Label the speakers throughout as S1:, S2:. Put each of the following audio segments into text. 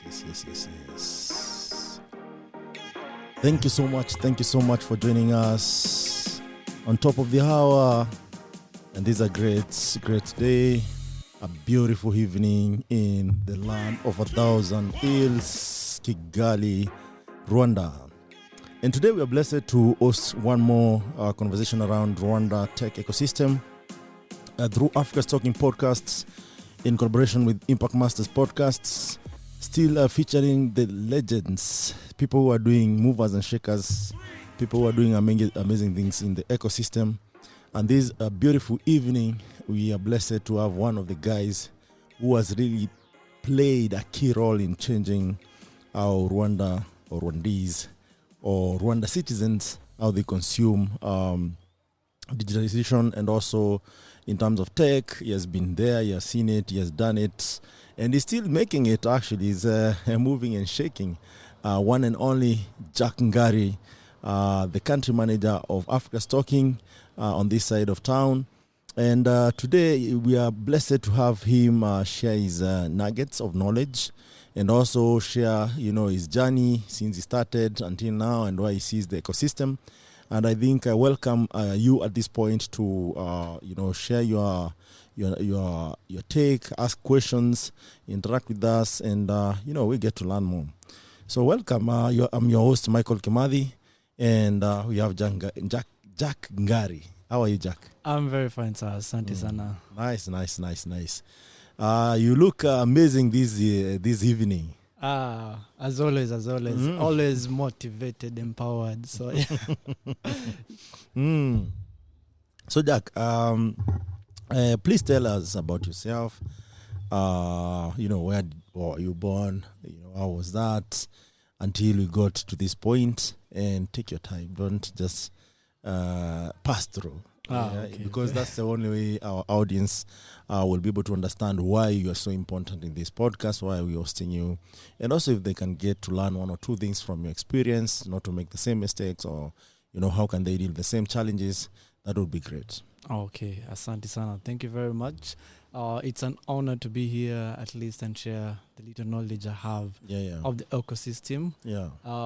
S1: Yes. Thank you so much. Thank you so much for joining us on top of the hour. And this is a great day, a beautiful evening in the land of 1,000 hills, Kigali, Rwanda. And today we are blessed to host one more conversation around Rwanda tech ecosystem through Africa's Talking podcasts in collaboration with Impact Masters podcasts, still featuring the legends, people who are doing movers and shakers, people who are doing amazing things in the ecosystem. And this beautiful evening, we are blessed to have one of the guys who has really played a key role in changing how Rwanda or Rwandese or Rwanda citizens, how they consume digitalization, and also in terms of tech. He has been there, he has seen it, he has done it, and he's still making it. Actually, he's moving and shaking. One and only Jack Ngari, the country manager of Africa's Talking on this side of town. And today we are blessed to have him share his nuggets of knowledge, and also share, his journey since he started until now and why he sees the ecosystem. And I think I welcome you at this point to, share your take, ask questions, interact with us, and, we get to learn more. So welcome. I'm your host, Michael Kimathi, and we have Jack Ngari. How are you, Jack?
S2: I'm very fine, sir. Asante sana.
S1: Nice. You look amazing this evening.
S2: As always, always motivated, empowered. So yeah.
S1: So Jack, please tell us about yourself. Where were you born? How was that until we got to this point? And take your time. Don't just pass through.
S2: Okay.
S1: Because that's the only way our audience will be able to understand why you are so important in this podcast, why we're hosting you, and also if they can get to learn one or two things from your experience, not to make the same mistakes, or how can they deal with the same challenges. That would be great.
S2: Okay, asante sana. Thank you very much. It's an honor to be here at least and share the little knowledge I have of the ecosystem.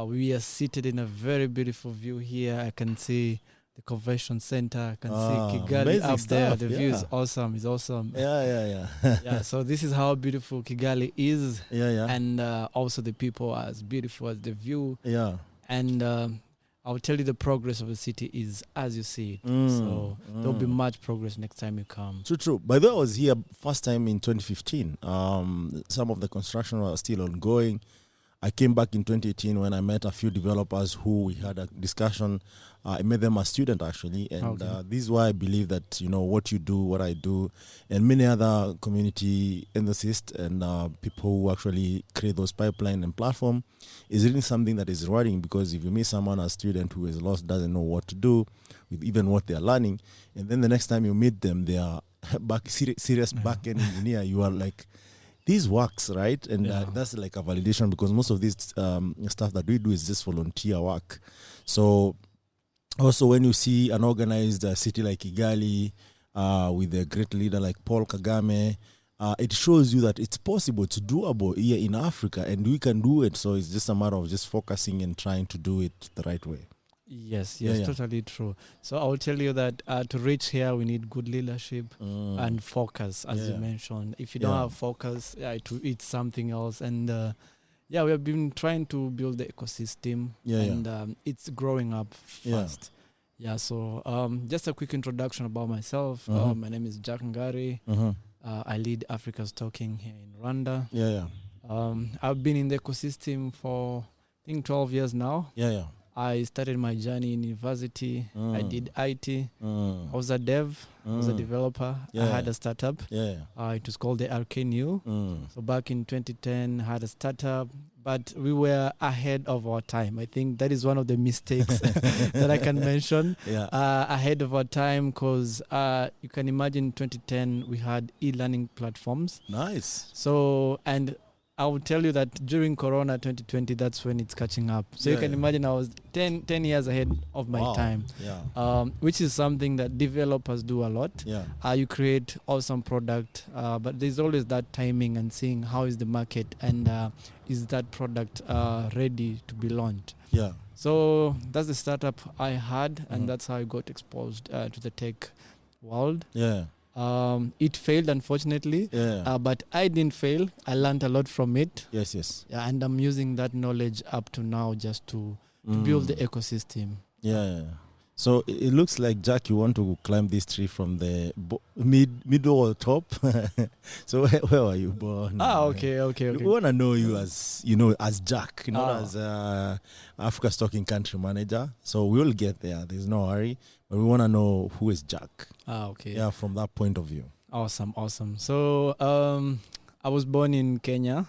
S2: We are seated in a very beautiful view here. I can see the convention center. I can see Kigali up there. The view is awesome. It's awesome.
S1: Yeah.
S2: So this is how beautiful Kigali is. And also the people are as beautiful as the view. And I'll tell you the progress of the city is as you see it. So there'll be much progress next time you come.
S1: True. By the way, I was here first time in 2015. Some of the construction was still ongoing. I came back in 2018 when I met a few developers who we had a discussion. I met them as student actually, and this is why I believe that what you do, what I do, and many other community enthusiasts and people who actually create those pipeline and platform is really something that is rewarding. Because if you meet someone, a student who is lost, doesn't know what to do with even what they are learning, and then the next time you meet them, they are serious back-end engineer, you are like, this works, right? And that's like a validation, because most of this stuff that we do is just volunteer work. So also when you see an organized city like Kigali with a great leader like Paul Kagame, it shows you that it's possible to doable here in Africa, and we can do it. So it's just a matter of just focusing and trying to do it the right way.
S2: Yes, totally true. So I will tell you that to reach here, we need good leadership and focus, as you mentioned. If you don't have focus, it's something else. And we have been trying to build the ecosystem, and it's growing up fast. So just a quick introduction about myself. My name is Jack Ngari. I lead Africa's Talking here in Rwanda. I've been in the ecosystem for, I think, 12 years now. I started my journey in university. I did IT. I was a dev. I was a developer. I had a startup. It was called the RKNU. So back in 2010, I had a startup, but we were ahead of our time. I think that is one of the mistakes that I can mention. Ahead of our time, because you can imagine 2010, we had e-learning platforms.
S1: Nice.
S2: So, and I will tell you that during Corona 2020, that's when it's catching up. So you can imagine I was 10 years ahead of my time, which is something that developers do a lot. You create awesome product, but there's always that timing and seeing how is the market and is that product ready to be launched. So that's the startup I had, and that's how I got exposed to the tech world. It failed, unfortunately, but I didn't fail. I learned a lot from it. And I'm using that knowledge up to now just to build the ecosystem.
S1: So it looks like, Jack, you want to climb this tree from the middle or top. So where were you born?
S2: Okay.
S1: We want to know you as, as Jack, not as Africa's Talking Country Manager. So we'll get there. There's no hurry. But we want to know who is Jack. From that point of view.
S2: Awesome. So I was born in Kenya.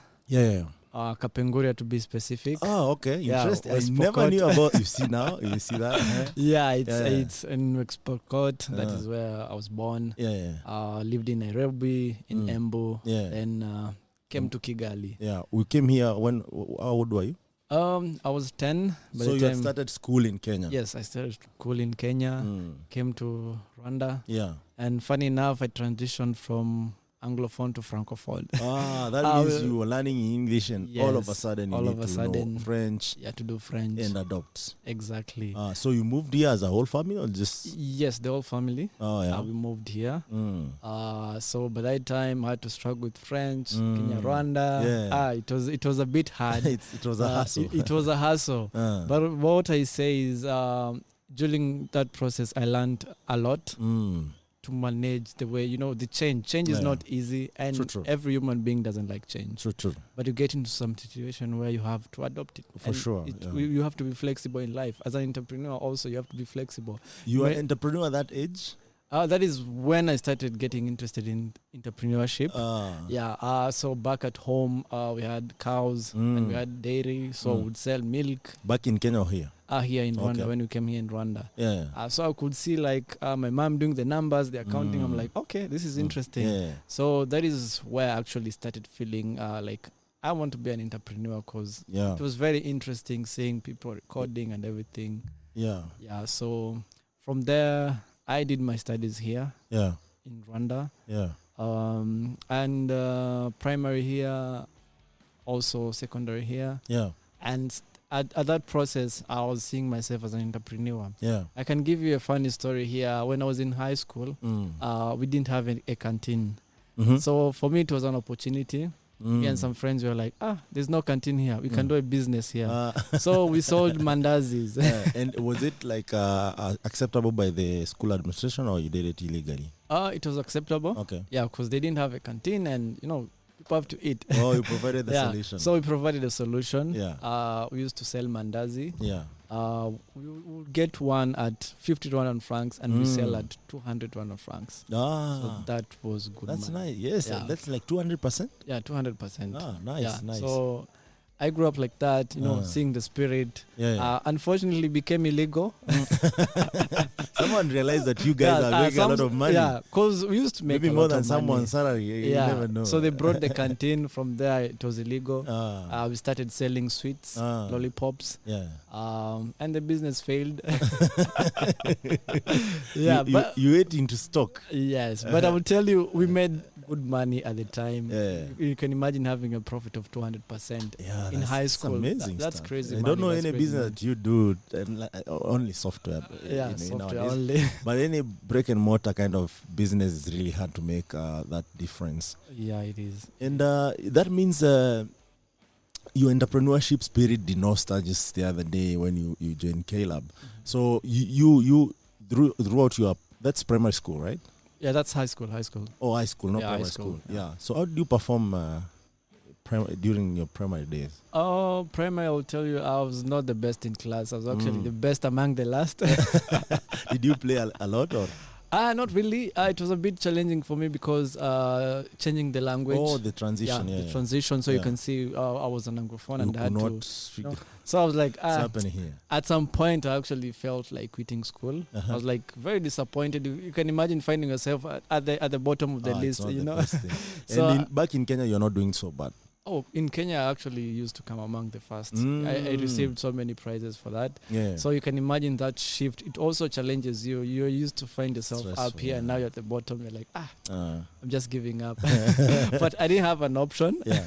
S2: Kapenguria, to be specific.
S1: Okay. Interesting. I never knew about. You see now? You see that?
S2: It's in Wexpokot. That is where I was born. Lived in Nairobi, in Embu, and came to Kigali.
S1: We came here when. How old were you?
S2: I was 10.
S1: So you had started school in Kenya?
S2: Yes, I started school in Kenya. Came to Rwanda. And funny enough, I transitioned from Anglophone to Francophone.
S1: That means you were learning English and all of a sudden you need to know French.
S2: To do French.
S1: And adopt.
S2: Exactly.
S1: So you moved here as a whole family or just?
S2: Yes, the whole family. We moved here. So by that time I had to struggle with French, Kenya, Rwanda. It was a bit hard.
S1: It was a hassle.
S2: It was a hassle. But what I say is during that process I learned a lot. To manage the way, the change is not easy, and
S1: true.
S2: Every human being doesn't like change.
S1: True.
S2: But you get into some situation where you have to adopt it.
S1: For sure.
S2: You have to be flexible in life. As an entrepreneur also, you have to be flexible.
S1: You are an entrepreneur at that age?
S2: That is when I started getting interested in entrepreneurship. So back at home, we had cows and we had dairy, so we would sell milk.
S1: Back in Kenya or here?
S2: Here in Rwanda, when we came here in Rwanda. So I could see my mom doing the numbers, the accounting. I'm like, okay, this is interesting. So that is where I actually started feeling like I want to be an entrepreneur, because it was very interesting seeing people recording and everything. So from there, I did my studies here in Rwanda. And primary here, also secondary here. And at that process, I was seeing myself as an entrepreneur. I can give you a funny story here. When I was in high school, we didn't have a canteen. So for me, it was an opportunity. Me and some friends were like, there's no canteen here. We can do a business here. So we sold mandazis.
S1: And was it like acceptable by the school administration, or you did it illegally?
S2: It was acceptable.
S1: Okay.
S2: Because they didn't have a canteen, and people have to eat.
S1: You provided the solution.
S2: So we provided a solution. We used to sell mandazi. We would get one at 50 Rwandan francs, and we sell at 200 Rwandan francs. So that was good.
S1: That's
S2: money.
S1: nice. Yes, that's like 200%.
S2: 200%.
S1: Nice.
S2: So I grew up like that, seeing the spirit. Unfortunately, became illegal.
S1: Someone realized that you guys are making a lot of money.
S2: Because we used to make
S1: maybe more than someone's salary. You never know.
S2: So they brought the canteen. From there, it was illegal. We started selling sweets, lollipops. And the business failed.
S1: But you ate into stock.
S2: Yes, but I will tell you, we made good money at the time. You can imagine having a profit of 200% in high school.
S1: Amazing.
S2: That's crazy.
S1: I don't know any business that you do, only software.
S2: Software only.
S1: But any brick and mortar kind of business is really hard to make that difference.
S2: It is.
S1: And that means your entrepreneurship spirit did not start just the other day when you joined K-Lab. So you throughout your, that's primary school, right?
S2: That's high school.
S1: Oh, high school, not primary school. So how did you perform during your primary days?
S2: Primary, I will tell you, I was not the best in class. I was actually the best among the last.
S1: Did you play a lot, or?
S2: Not really. It was a bit challenging for me because changing the language.
S1: Oh, the transition.
S2: The transition. So you can see I was an Anglophone and I had to
S1: speak.
S2: So I was like,
S1: what's happening here? At
S2: some point, I actually felt like quitting school. I was like very disappointed. You can imagine finding yourself at the bottom of the list.
S1: So and back in Kenya, you're not doing so bad.
S2: Oh, in Kenya, I actually used to come among the first. I received so many prizes for that.
S1: Yeah.
S2: So you can imagine that shift. It also challenges you. You're used to find yourself up here, and now you're at the bottom. You're like, I'm just giving up. But I didn't have an option.
S1: Yeah.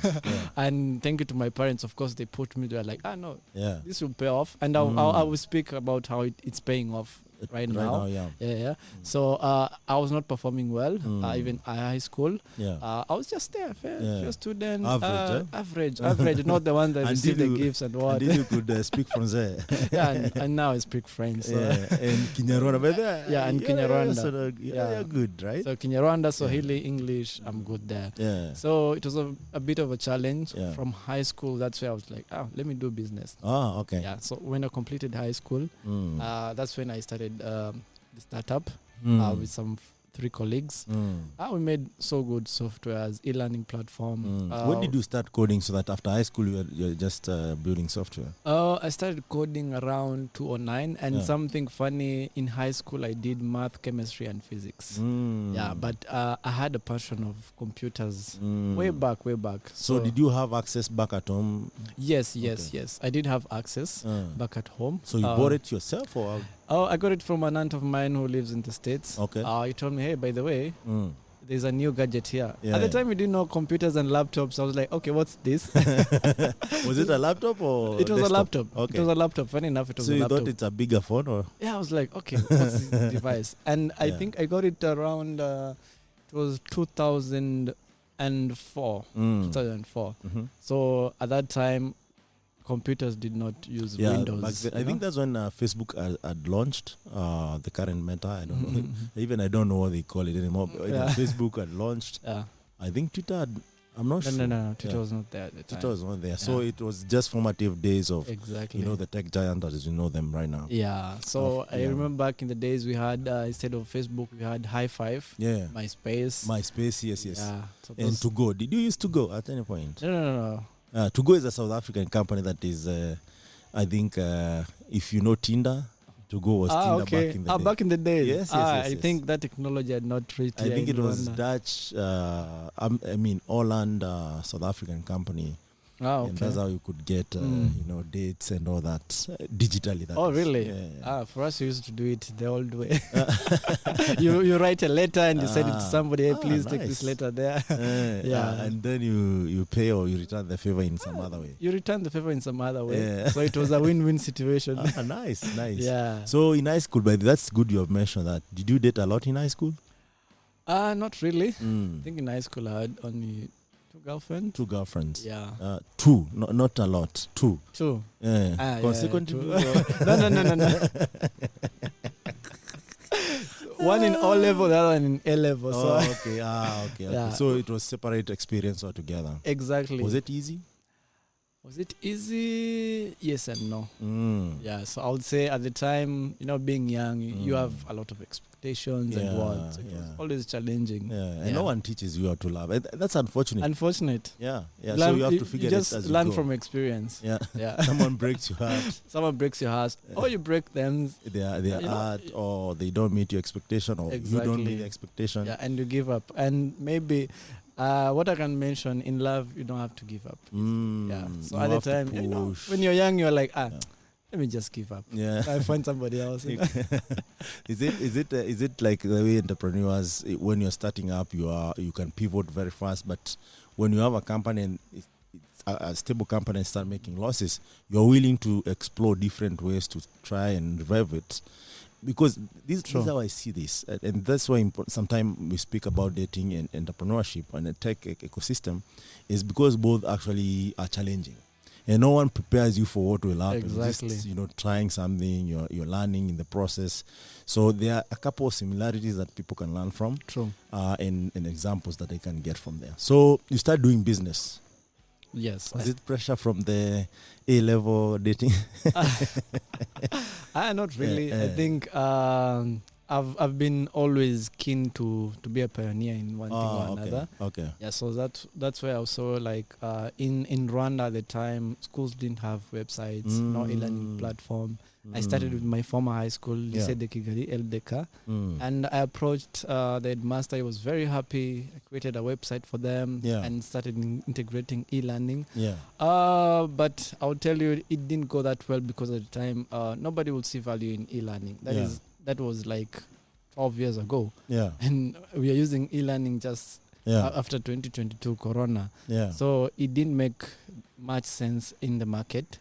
S2: And thank you to my parents. Of course, they put me there like, no, this will pay off. And I will speak about how it's paying off. Right now. Yeah. So I was not performing well, even at high school. I was just there, fair student. Average, not the one that received the gifts and what.
S1: Until you could speak Francais.
S2: and now I speak French. So.
S1: And Kinyarwanda.
S2: And Kinyarwanda.
S1: You're good, right?
S2: So Kinyarwanda, Swahili, English, I'm good there. So it was a bit of a challenge. From high school, that's where I was like, let me do business.
S1: Okay.
S2: Yeah, so when I completed high school, that's when I started the startup with some 3 colleagues. We made so good software as e-learning platform.
S1: When did you start coding so that after high school you're just building software?
S2: I started coding around 2009 and something funny, in high school I did math, chemistry and physics. But I had a passion of computers way back.
S1: So did you have access back at home?
S2: Yes. I did have access back at home.
S1: So you bought it yourself or?
S2: I got it from an aunt of mine who lives in the States.
S1: Okay.
S2: He told me, hey, by the way, there's a new gadget here. At the time, we didn't know computers and laptops. I was like, okay, what's this?
S1: Was it a laptop or
S2: It was
S1: desktop?
S2: a laptop.
S1: Okay.
S2: It was a laptop. Funny enough, it was a laptop.
S1: So you thought it's a bigger phone or?
S2: Yeah, I was like, okay, what's this device? And I think I got it around, it was 2004. 2004. So at that time, computers did not use Windows.
S1: I think that's when Facebook had launched the current Meta. I don't know. Even I don't know what they call it anymore. Facebook had launched. I think Twitter had, I'm not sure.
S2: No. Twitter was not there at the time.
S1: Twitter was not there. So it was just formative days of the tech giant as you know them right now.
S2: Yeah. So I remember back in the days we had, instead of Facebook, we had High Five.
S1: Yeah.
S2: MySpace,
S1: yes.
S2: Yeah. So
S1: and To Go. Did you use To Go at any point?
S2: No.
S1: To Go is a South African company that is, I think, if you know Tinder, To Go was Tinder back in the day.
S2: Back in the day.
S1: Yes.
S2: I think that technology had not reached.
S1: I think it was Dutch, Holland, South African company.
S2: Okay.
S1: And that's how you could get, dates and all that digitally.
S2: Really?
S1: Yeah.
S2: For us, we used to do it the old way. you write a letter and you send it to somebody. Hey, please take this letter there.
S1: And then you pay or you return the favor in some other way.
S2: You return the favor in some other way. Yeah. So it was a win-win situation.
S1: Nice.
S2: Yeah.
S1: So in high school, but that's good you have mentioned that. Did you date a lot in high school?
S2: Not really. I think in high school I had only 2 girlfriends.
S1: Yeah. 2, not a lot. 2. Yeah. Consequently.
S2: No. One in O level, the other one in A level.
S1: Okay. Yeah. So it was separate experience altogether.
S2: Exactly.
S1: Was it easy?
S2: Was it easy? Yes and no. Yeah. So I would say at the time, being young, you have a lot of expectations and what. So it was always challenging.
S1: And no one teaches you how to love. That's unfortunate. Yeah. So you have to figure it as you go.
S2: Just learn from experience.
S1: Yeah. Someone breaks your heart.
S2: Or you break them.
S1: Their heart, or they don't meet your expectation, or you don't meet the expectation.
S2: Yeah, and you give up. And maybe what I can mention, in love, you don't have to give up. So at the time, when you're young, you're like, let me just give up.
S1: Yeah.
S2: I find somebody else.
S1: Is it like the way entrepreneurs, when you're starting up, you can pivot very fast, but when you have a company and it's a stable company and start making losses, you're willing to explore different ways to try and revive it? Because this is how I see this. And that's why sometimes we speak about dating and entrepreneurship and the tech ecosystem, is because both actually are challenging. And no one prepares you for what will happen.
S2: Exactly.
S1: Just, trying something, you're learning in the process. So there are a couple of similarities that people can learn from.
S2: True.
S1: And examples that they can get from there. So you start doing business.
S2: Yes.
S1: Was it pressure from the A-level dating?
S2: Not really. I think I've been always keen to be a pioneer in one thing or another.
S1: Okay.
S2: Yeah, so that's why I also in Rwanda at the time, schools didn't have websites, no e-learning platform. I started with my former high school, Lycée de Kigali, LDK, and I approached the headmaster. He was very happy. I created a website for them and started integrating e-learning. But I'll tell you, it didn't go that well because at the time, nobody would see value in e-learning. That was like 12 years ago. And we are using e-learning just after 2022 Corona. So it didn't make much sense in the market.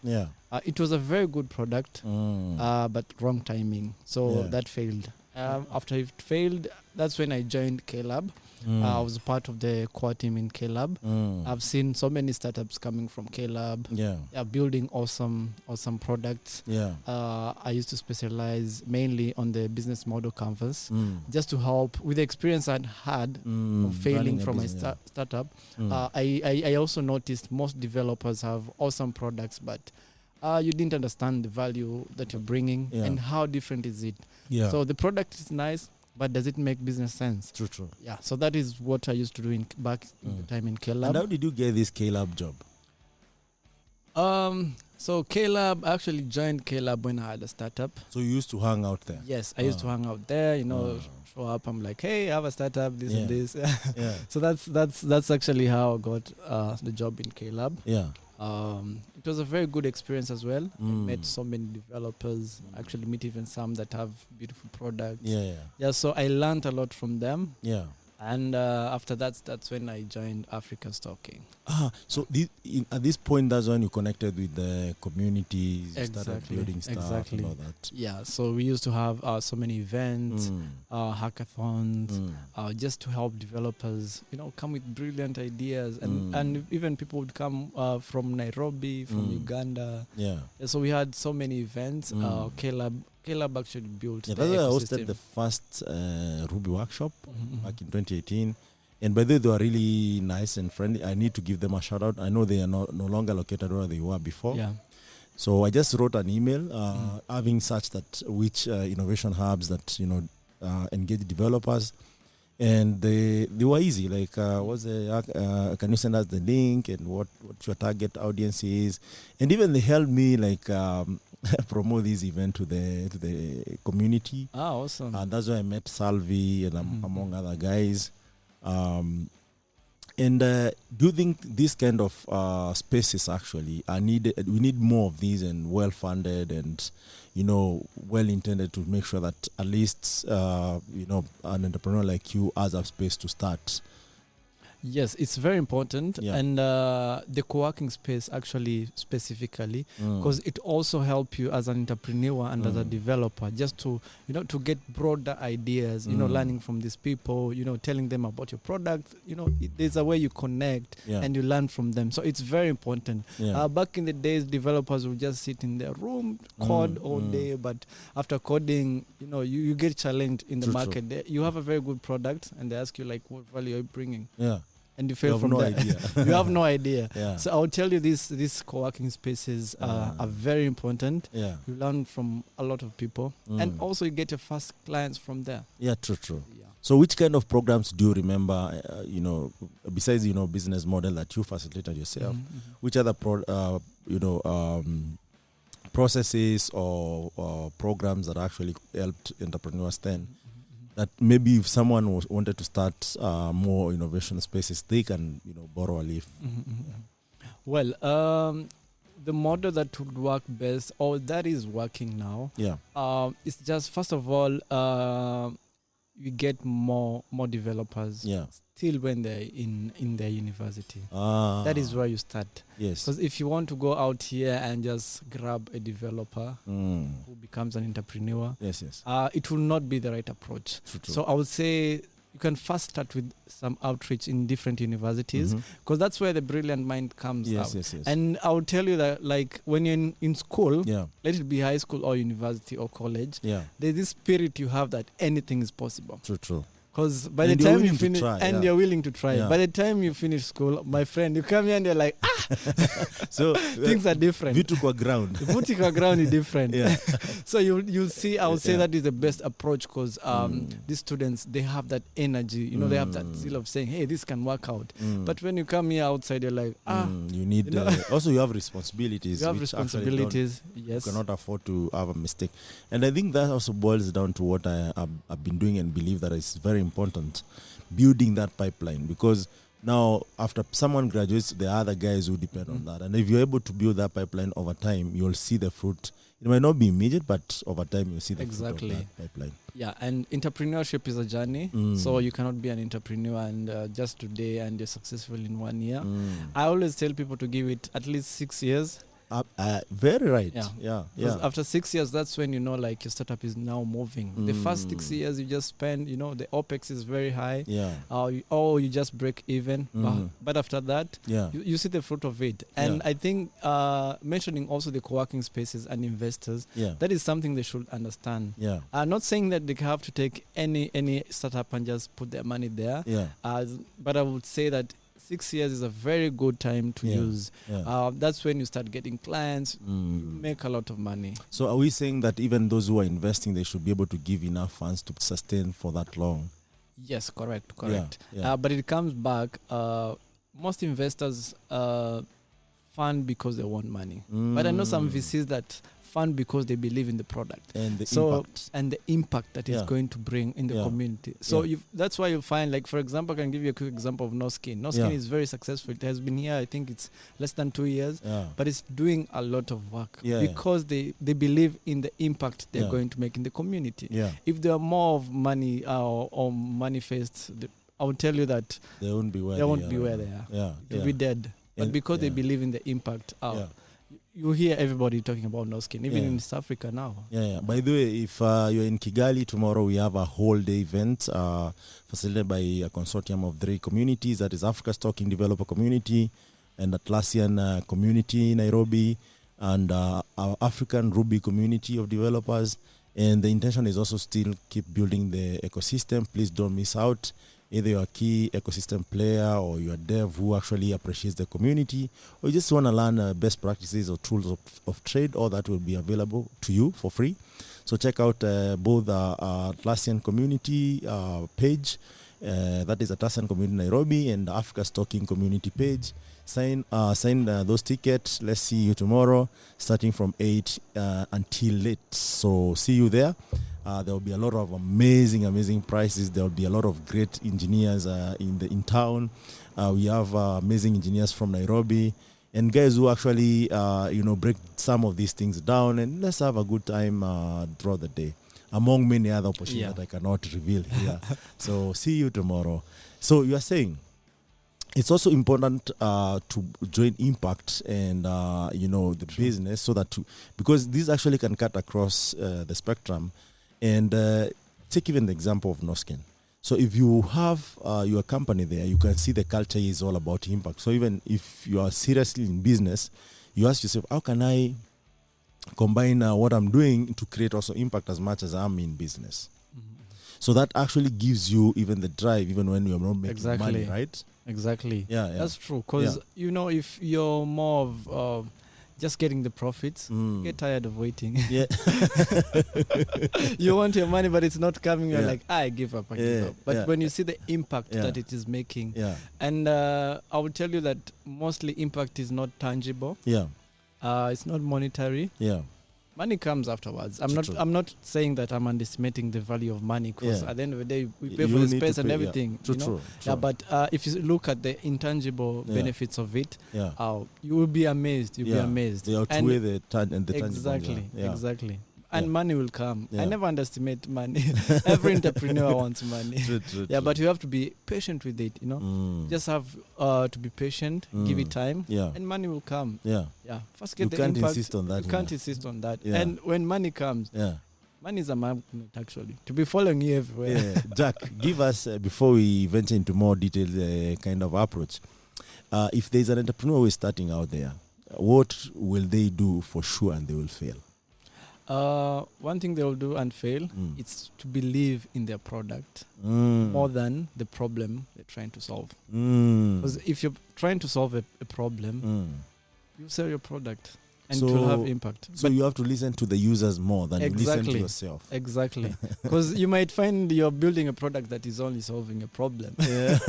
S2: It was a very good product, but wrong timing. So that failed. After it failed, that's when I joined K-Lab. I was part of the core team in K-Lab. I've seen so many startups coming from K-Lab, building awesome products. I used to specialize mainly on the business model canvas, just to help with the experience I'd had of failing from my startup. I also noticed most developers have awesome products, but you didn't understand the value that you're bringing and how different is it. So the product is nice, but does it make business sense?
S1: True.
S2: Yeah, so that is what I used to do back in the time in K-Lab.
S1: And how did you get this K-Lab job?
S2: So K-Lab, I actually joined K-Lab when I had a startup.
S1: So you used to hang out there?
S2: Yes, I used to hang out there, show up. I'm like, hey, I have a startup, this and this. So that's actually how I got the job in K-Lab. It was a very good experience as well. I met so many developers. Actually met even some that have beautiful products. So I learned a lot from them. And after that's when I joined Africa Stocking.
S1: So at this point, that's when you connected with the communities, started building stuff and all that.
S2: Yeah, so we used to have so many events, hackathons, just to help developers, come with brilliant ideas. And even people would come from Nairobi, from Uganda. So we had so many events. K-Lab actually built the
S1: that's why I
S2: ecosystem.
S1: hosted the first Ruby workshop back in 2018. And by the way, they were really nice and friendly. I need to give them a shout out. I know they are no longer located where they were before. So I just wrote an email having such that which innovation hubs that engage developers, and they were easy. Like, can you send us the link and what your target audience is? And even they helped me promote this event to the community.
S2: Awesome!
S1: And that's why I met Salvi and among other guys. And do you think this kind of spaces actually are needed? We need more of these and well funded and well intended to make sure that at least an entrepreneur like you has a space to start.
S2: Yes, it's very important, and the co-working space actually specifically, because it also helps you as an entrepreneur and as a developer just to to get broader ideas, learning from these people, telling them about your product. There's a way you connect and you learn from them. So it's very important. Back in the days, developers would just sit in their room, code all day, but after coding, you get challenged in the market. You have a very good product, and they ask you what value are you bringing? And you fail from there. You have no idea. So I'll tell you, these co-working spaces are very important. You learn from a lot of people, and also you get your first clients from there.
S1: True. So which kind of programs do you remember, besides, business model that you facilitated yourself, which other processes or programs that actually helped entrepreneurs then? That maybe if someone wanted to start more innovation spaces, they can, borrow a leaf.
S2: Well, the model that would work best, or that is working now, it's just, first of all, you get more developers still when they're in their university. That is where you start. Because if you want to go out here and just grab a developer who becomes an entrepreneur, it will not be the right approach.
S1: True.
S2: So I would say you can first start with some outreach in different universities, because that's where the brilliant mind comes out. And I will tell you that, when you're in school, let it be high school or university or college, there's this spirit you have that anything is possible.
S1: True.
S2: Because by the time you finish, you're willing to try. By the time you finish school, my friend, you come here and you're like,
S1: so
S2: things are different.
S1: Vitu kwa ground.
S2: Vitu kwa ground is different. So you'll see, I would say that is the best approach, because these students, they have that energy, they have that zeal of saying, hey, this can work out. But when you come here outside, you're like,
S1: you need, also you have responsibilities.
S2: You have responsibilities, yes.
S1: You cannot afford to have a mistake. And I think that also boils down to what I've been doing and believe that it's very important, building that pipeline, because now after someone graduates, there are other guys who depend on that. And if you're able to build that pipeline over time, you'll see the fruit. It might not be immediate, but over time you'll see the fruit of that pipeline.
S2: Yeah, and entrepreneurship is a journey. So you cannot be an entrepreneur and just today and you're successful in 1 year. I always tell people to give it at least 6 years.
S1: Very right. Yeah.
S2: After 6 years, that's when like your startup is now moving. The first 6 years you just spend, the OPEX is very high. Or you just break even. But after that, you see the fruit of it. And I think mentioning also the co-working spaces and investors, that is something they should understand. I'm not saying that they have to take any startup and just put their money there. But I would say that 6 years is a very good time to use. That's when you start getting clients, make a lot of money.
S1: So are we saying that even those who are investing, they should be able to give enough funds to sustain for that long?
S2: Yes, correct. But it comes back, most investors fund because they want money. But I know some VCs that fund because they believe in the product
S1: and
S2: the impact that it's going to bring in the community. So that's why you find, like, for example, I can give you a quick example of No Skin. No Skin is very successful. It has been here, I think it's less than 2 years, but it's doing a lot of work because they believe in the impact they're going to make in the community. If there are more of money or manifest, I will tell you that
S1: they won't be where
S2: they are. They'll be dead. But because they believe in the impact, you hear everybody talking about No Skin, even in South Africa now.
S1: By the way, if you're in Kigali, tomorrow we have a whole day event facilitated by a consortium of 3 communities. That is Africa's Talking Developer Community and Atlassian Community Nairobi and our African Ruby Community of Developers. And the intention is also still keep building the ecosystem. Please don't miss out. Either you're a key ecosystem player or you're a dev who actually appreciates the community, or you just want to learn best practices or tools of trade, all that will be available to you for free. So check out both the Atlassian community page, that is Atlassian Community Nairobi, and the Africa's Talking community page. Sign those tickets. Let's see you tomorrow, starting from 8 until late. So see you there. There will be a lot of amazing prices. There will be a lot of great engineers in town. We have amazing engineers from Nairobi and guys who actually break some of these things down, and let's have a good time throughout the day, among many other opportunities that I cannot reveal here. So see you tomorrow. So you are saying it's also important to join Impact and the business, so that because this actually can cut across the spectrum. And take even the example of No Skin. So if you have your company there, you can see the culture is all about impact. So even if you are seriously in business, you ask yourself, how can I combine what I'm doing to create also impact as much as I'm in business? So that actually gives you even the drive, even when you're not making money, right?
S2: Exactly. That's true. Because, if you're more of... just getting the profits, get tired of waiting. You want your money, but it's not coming. You're like, I give up. But when you see the impact that it is making, and I will tell you that mostly impact is not tangible. It's not monetary. Money comes afterwards. I'm not saying that I'm underestimating the value of money, because at the end of the day, we pay for the space and everything. True. But if you look at the intangible benefits of it, you will be amazed. You'll be amazed.
S1: They outweigh the tangible.
S2: Exactly. And money will come. I never underestimate money. Every entrepreneur wants money.
S1: True.
S2: But you have to be patient with it, Just have to be patient, give it time, and money will come. First get the impact. You can't insist on that. And when money comes, money is a magnet, actually, to be following you everywhere.
S1: Jack, give us, before we venture into more detailed kind of approach, if there's an entrepreneur who is starting out there, what will they do for sure and they will fail?
S2: One thing they will do and fail, it's to believe in their product more than the problem they're trying to solve. Because if you're trying to solve a problem, you sell your product and it will have impact.
S1: So you have to listen to the users more than you listen to yourself.
S2: Exactly. Because you might find you're building a product that is only solving a problem. Yeah.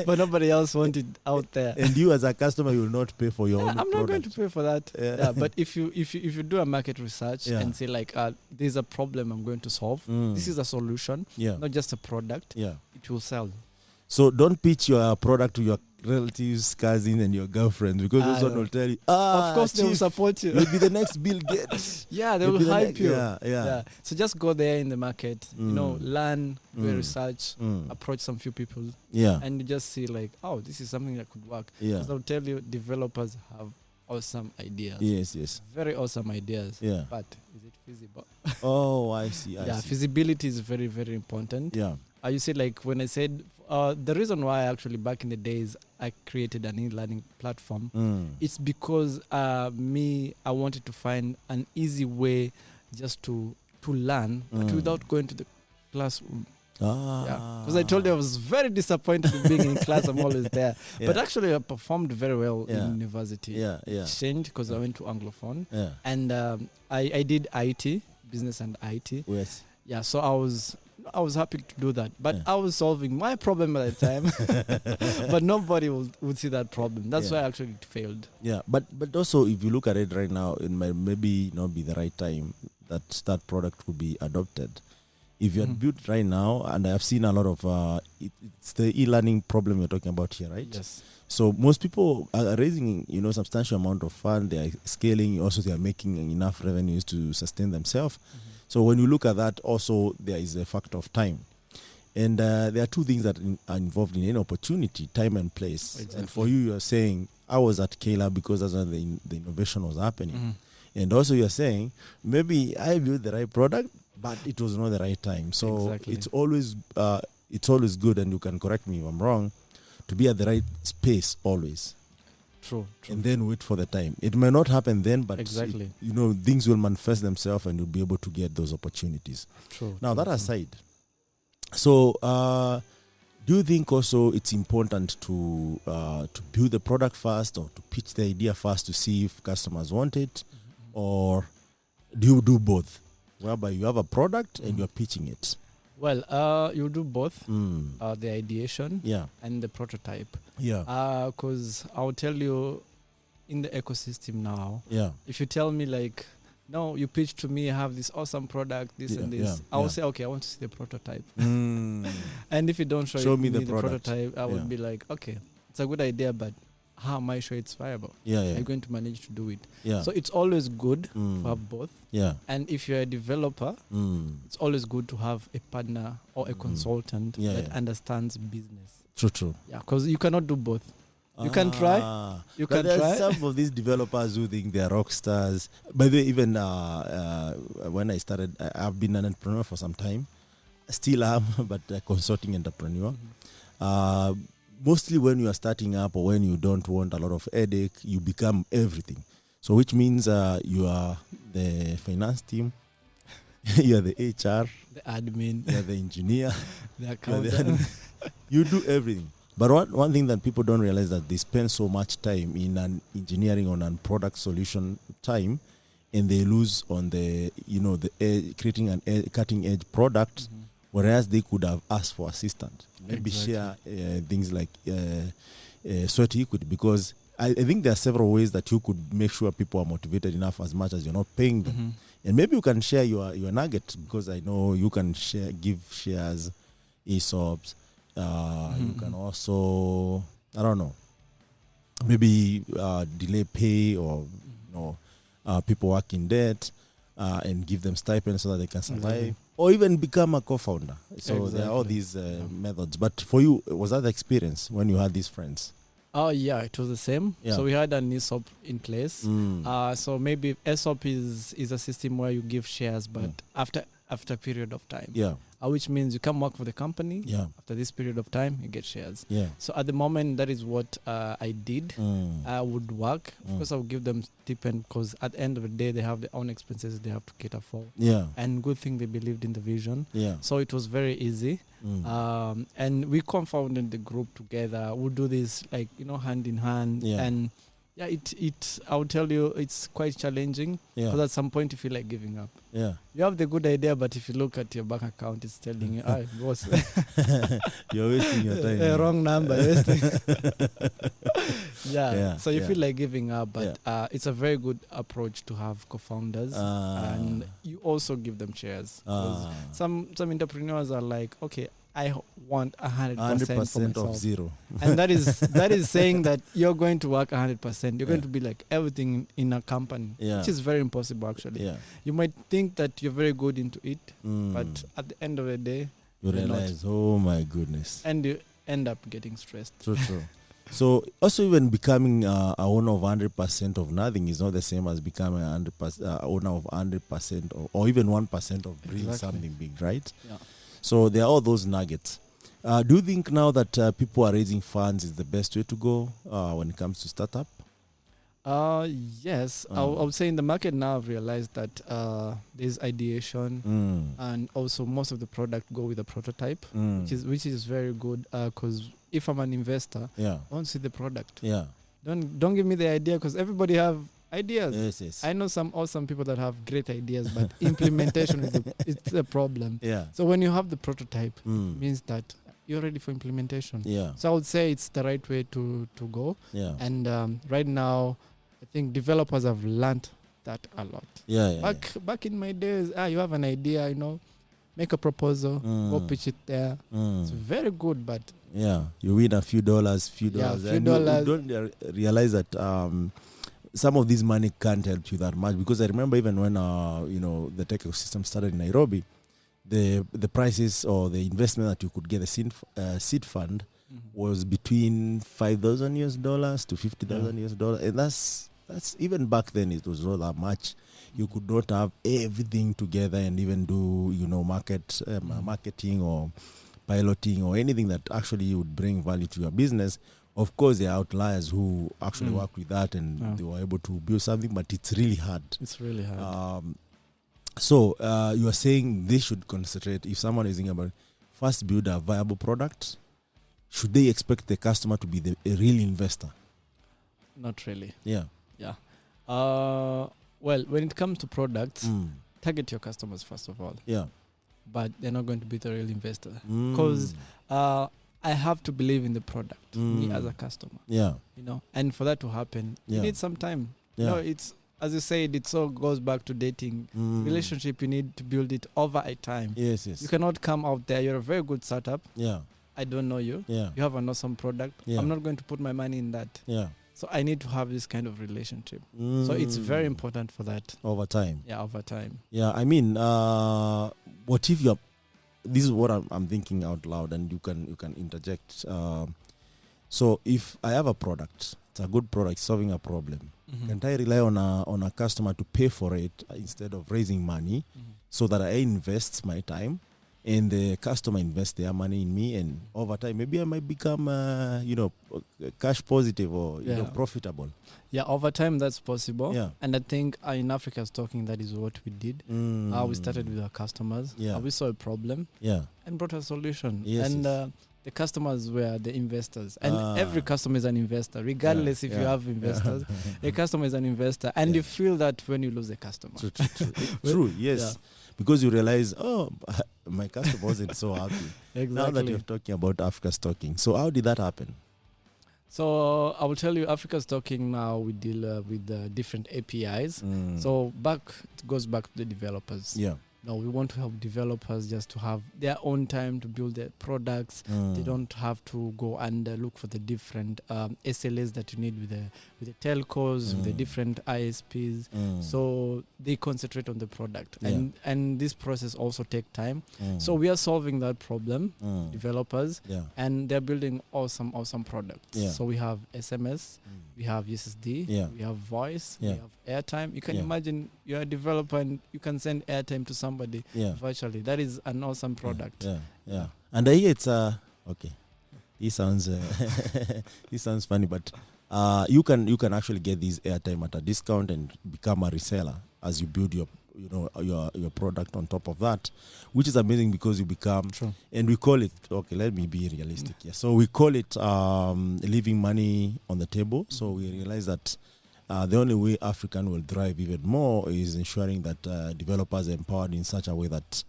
S2: But nobody else wants it out there.
S1: And you as a customer, you will not pay for your own
S2: I'm
S1: product.
S2: not going to pay for that. Yeah. But if you do a market research and say like, there's a problem I'm going to solve. This is a solution, not just a product. Yeah. It will sell.
S1: So don't pitch your product to your relatives, cousins, and your girlfriends, because those one will tell you,
S2: of course, they will support you.
S1: You'll be the next Bill Gates.
S2: Yeah, they will hype you.
S1: Yeah.
S2: So just go there in the market, learn, do research, approach some few people, and you just see like, oh, this is something that could work. Because I'll tell you, developers have awesome ideas.
S1: Yes.
S2: Very awesome ideas.
S1: Yeah.
S2: But is it feasible?
S1: Oh, I see.
S2: Feasibility is very, very important. Yeah. You see, like when I said, the reason why actually back in the days I created an e-learning platform, it's because I wanted to find an easy way just to learn, but without going to the classroom. Because I told you I was very disappointed in being in class. I'm always there. But actually I performed very well in university. Changed because I went to Anglophone. And I did IT, business and IT.
S1: Yes.
S2: Yeah, so I was happy to do that. But I was solving my problem at the time. But nobody would see that problem. That's why actually it failed. Yeah,
S1: but also if you look at it right now, it might maybe not be the right time that product could be adopted. If you had built right now, and I've seen a lot of, it's the e-learning problem you're talking about here, right?
S2: Yes.
S1: So most people are raising, substantial amount of fund. They are scaling. Also, they are making enough revenues to sustain themselves. So when you look at that, also there is a factor of time. And there are two things that are involved in any opportunity, time and place. Exactly. And for you are saying, I was at Kayla because that's when the innovation was happening. And also you're saying, maybe I built the right product, but it was not the right time. So it's always good, and you can correct me if I'm wrong, to be at the right space always.
S2: True.
S1: And then wait for the time. It may not happen then, but things will manifest themselves, and you'll be able to get those opportunities.
S2: True.
S1: Now that aside, so do you think also it's important to build the product first, or to pitch the idea first to see if customers want it, or do you do both, whereby you have a product and you're pitching it?
S2: Well, you do both, the ideation and the prototype.
S1: Yeah.
S2: Because I'll tell you, in the ecosystem now, if you tell me like, no, you pitch to me, I have this awesome product, this and this, I will say, okay, I want to see the prototype. And if you don't show me the prototype, I would be like, okay, it's a good idea, but how am I sure it's viable? Are you going to manage to do it? So it's always good to have both. And if you're a developer, it's always good to have a partner or a consultant that understands business.
S1: True.
S2: Yeah, because you cannot do both. You can try. You can try.
S1: Some of these developers who think they're rock stars. By the way, even when I started, I've been an entrepreneur for some time. Still am, but a consulting entrepreneur. Mostly when you are starting up, or when you don't want a lot of headache, you become everything. So which means you are the finance team, you are the HR,
S2: the admin,
S1: you are the engineer,
S2: the accountant.
S1: You do everything. But one thing that people don't realize, that they spend so much time in an engineering on a product solution time, and they lose on the creating a cutting edge product, whereas they could have asked for assistance. Maybe share things like sweat equity, because I think there are several ways that you could make sure people are motivated enough, as much as you're not paying them. And maybe you can share your nugget, because I know you can give shares, ESOPs. You can also, I don't know, maybe delay pay, or people work in debt, and give them stipends so that they can survive, or even become a co-founder. So there are all these methods. But for you, was that the experience when you had these friends?
S2: Oh yeah, it was the same. So we had an ESOP in place. So maybe ESOP is a system where you give shares, but after a period of time. which means you come work for the company.
S1: Yeah.
S2: After this period of time, you get shares.
S1: Yeah.
S2: So at the moment, that is what I did. I would work. Of course, I would give them stipend because at the end of the day, they have their own expenses they have to cater for.
S1: Yeah.
S2: And good thing they believed in the vision.
S1: Yeah.
S2: So it was very easy. And we confounded the group together. We do this like, hand in hand.
S1: Yeah.
S2: And yeah, I would tell you it's quite challenging because at some point you feel like giving up.
S1: Yeah.
S2: You have the good idea, but if you look at your bank account, it's telling you, boss,
S1: you're wasting your time.
S2: Wrong number.
S1: Yeah.
S2: So you feel like giving up, but it's a very good approach to have co-founders, and you also give them shares. Some entrepreneurs are like, okay, I want 100% for myself.
S1: Of zero.
S2: And that is saying that you're going to work 100%. You're going to be like everything in a company, which is very impossible actually. Yeah. You might think that you're very good into it, but at the end of the day,
S1: you realize, oh my goodness.
S2: And you end up getting stressed.
S1: True. So also even becoming a owner of 100% of nothing is not the same as becoming a owner of 100% or even 1% of bringing something big, right?
S2: Yeah.
S1: So there are all those nuggets. Do you think now that people are raising funds is the best way to go when it comes to startup?
S2: Yes. I would say in the market now I've realized that there's ideation and also most of the product go with a prototype, which is very good because if I'm an investor, I want to see the product.
S1: Yeah.
S2: Don't give me the idea because everybody have ideas.
S1: Yes.
S2: I know some awesome people that have great ideas, but implementation is the problem.
S1: Yeah.
S2: So when you have the prototype, means that you're ready for implementation.
S1: Yeah.
S2: So I would say it's the right way to go.
S1: Yeah.
S2: And right now, I think developers have learned that a lot.
S1: Yeah.
S2: Back in my days, you have an idea, make a proposal, go pitch it there. It's very good, but
S1: you win a few dollars.
S2: Yeah,
S1: You don't realize that some of this money can't help you that much, because I remember even when the tech ecosystem started in Nairobi, the prices or the investment that you could get a seed fund was between $5,000 to $50,000, and that's even back then it was not that much. You could not have everything together and even do marketing or piloting or anything that actually would bring value to your business. Of course, there are outliers who actually work with that and they were able to build something, but it's really hard.
S2: It's really hard.
S1: So you are saying they should concentrate, if someone is thinking about first build a viable product, should they expect the customer to be a real investor?
S2: Not really.
S1: Yeah.
S2: Well, when it comes to products, target your customers first of all.
S1: Yeah.
S2: But they're not going to be the real investor. Because I have to believe in the product, me as a customer.
S1: Yeah.
S2: And for that to happen, you need some time.
S1: Yeah.
S2: It's, as you said, it all goes back to dating. Relationship, you need to build it over a time.
S1: Yes.
S2: You cannot come out there, you're a very good startup.
S1: Yeah.
S2: I don't know you.
S1: Yeah.
S2: You have an awesome product.
S1: Yeah.
S2: I'm not going to put my money in that.
S1: Yeah.
S2: So I need to have this kind of relationship. So it's very important for that.
S1: Over time.
S2: Yeah, over time.
S1: Yeah, I mean, what if this is what I'm thinking out loud, and you can interject. So if I have a product, it's a good product solving a problem, can't I rely on a customer to pay for it instead of raising money, so that I invest my time and the customer invests their money in me, and over time maybe I might become cash positive or profitable.
S2: Yeah, over time that's possible.
S1: Yeah.
S2: And I think in Africa's talking, that is what we did. We started with our customers.
S1: Yeah.
S2: We saw a problem.
S1: Yeah.
S2: And brought a solution.
S1: Yes,
S2: and the customers were the investors. And every customer is an investor, regardless if you have investors. A customer is an investor. And you feel that when you lose a customer.
S1: True, yes. Yeah. Because you realize, my customer wasn't so happy.
S2: Exactly.
S1: Now that you're talking about Africa's talking. So how did that happen?
S2: So I will tell you, Africa's talking now, we deal with different APIs. So it goes back to the developers.
S1: Yeah.
S2: No, we want to help developers just to have their own time to build their products. They don't have to go and look for the different SLAs that you need with the telcos, with the different ISPs. So they concentrate on the product. And this process also takes time. So we are solving that problem, developers, and they're building awesome products.
S1: Yeah.
S2: So we have SMS, we have USSD, we have voice, we have airtime. You can imagine you're a developer and you can send airtime to someone somebody virtually. That is an awesome product.
S1: Yeah. And I hear it's okay. He sounds he sounds funny, but you can actually get this airtime at a discount and become a reseller as you build your product on top of that, which is amazing because you become, and we call it, okay, let me be realistic here. So we call it leaving money on the table. So we realize that the only way African will thrive even more is ensuring that developers are empowered in such a way that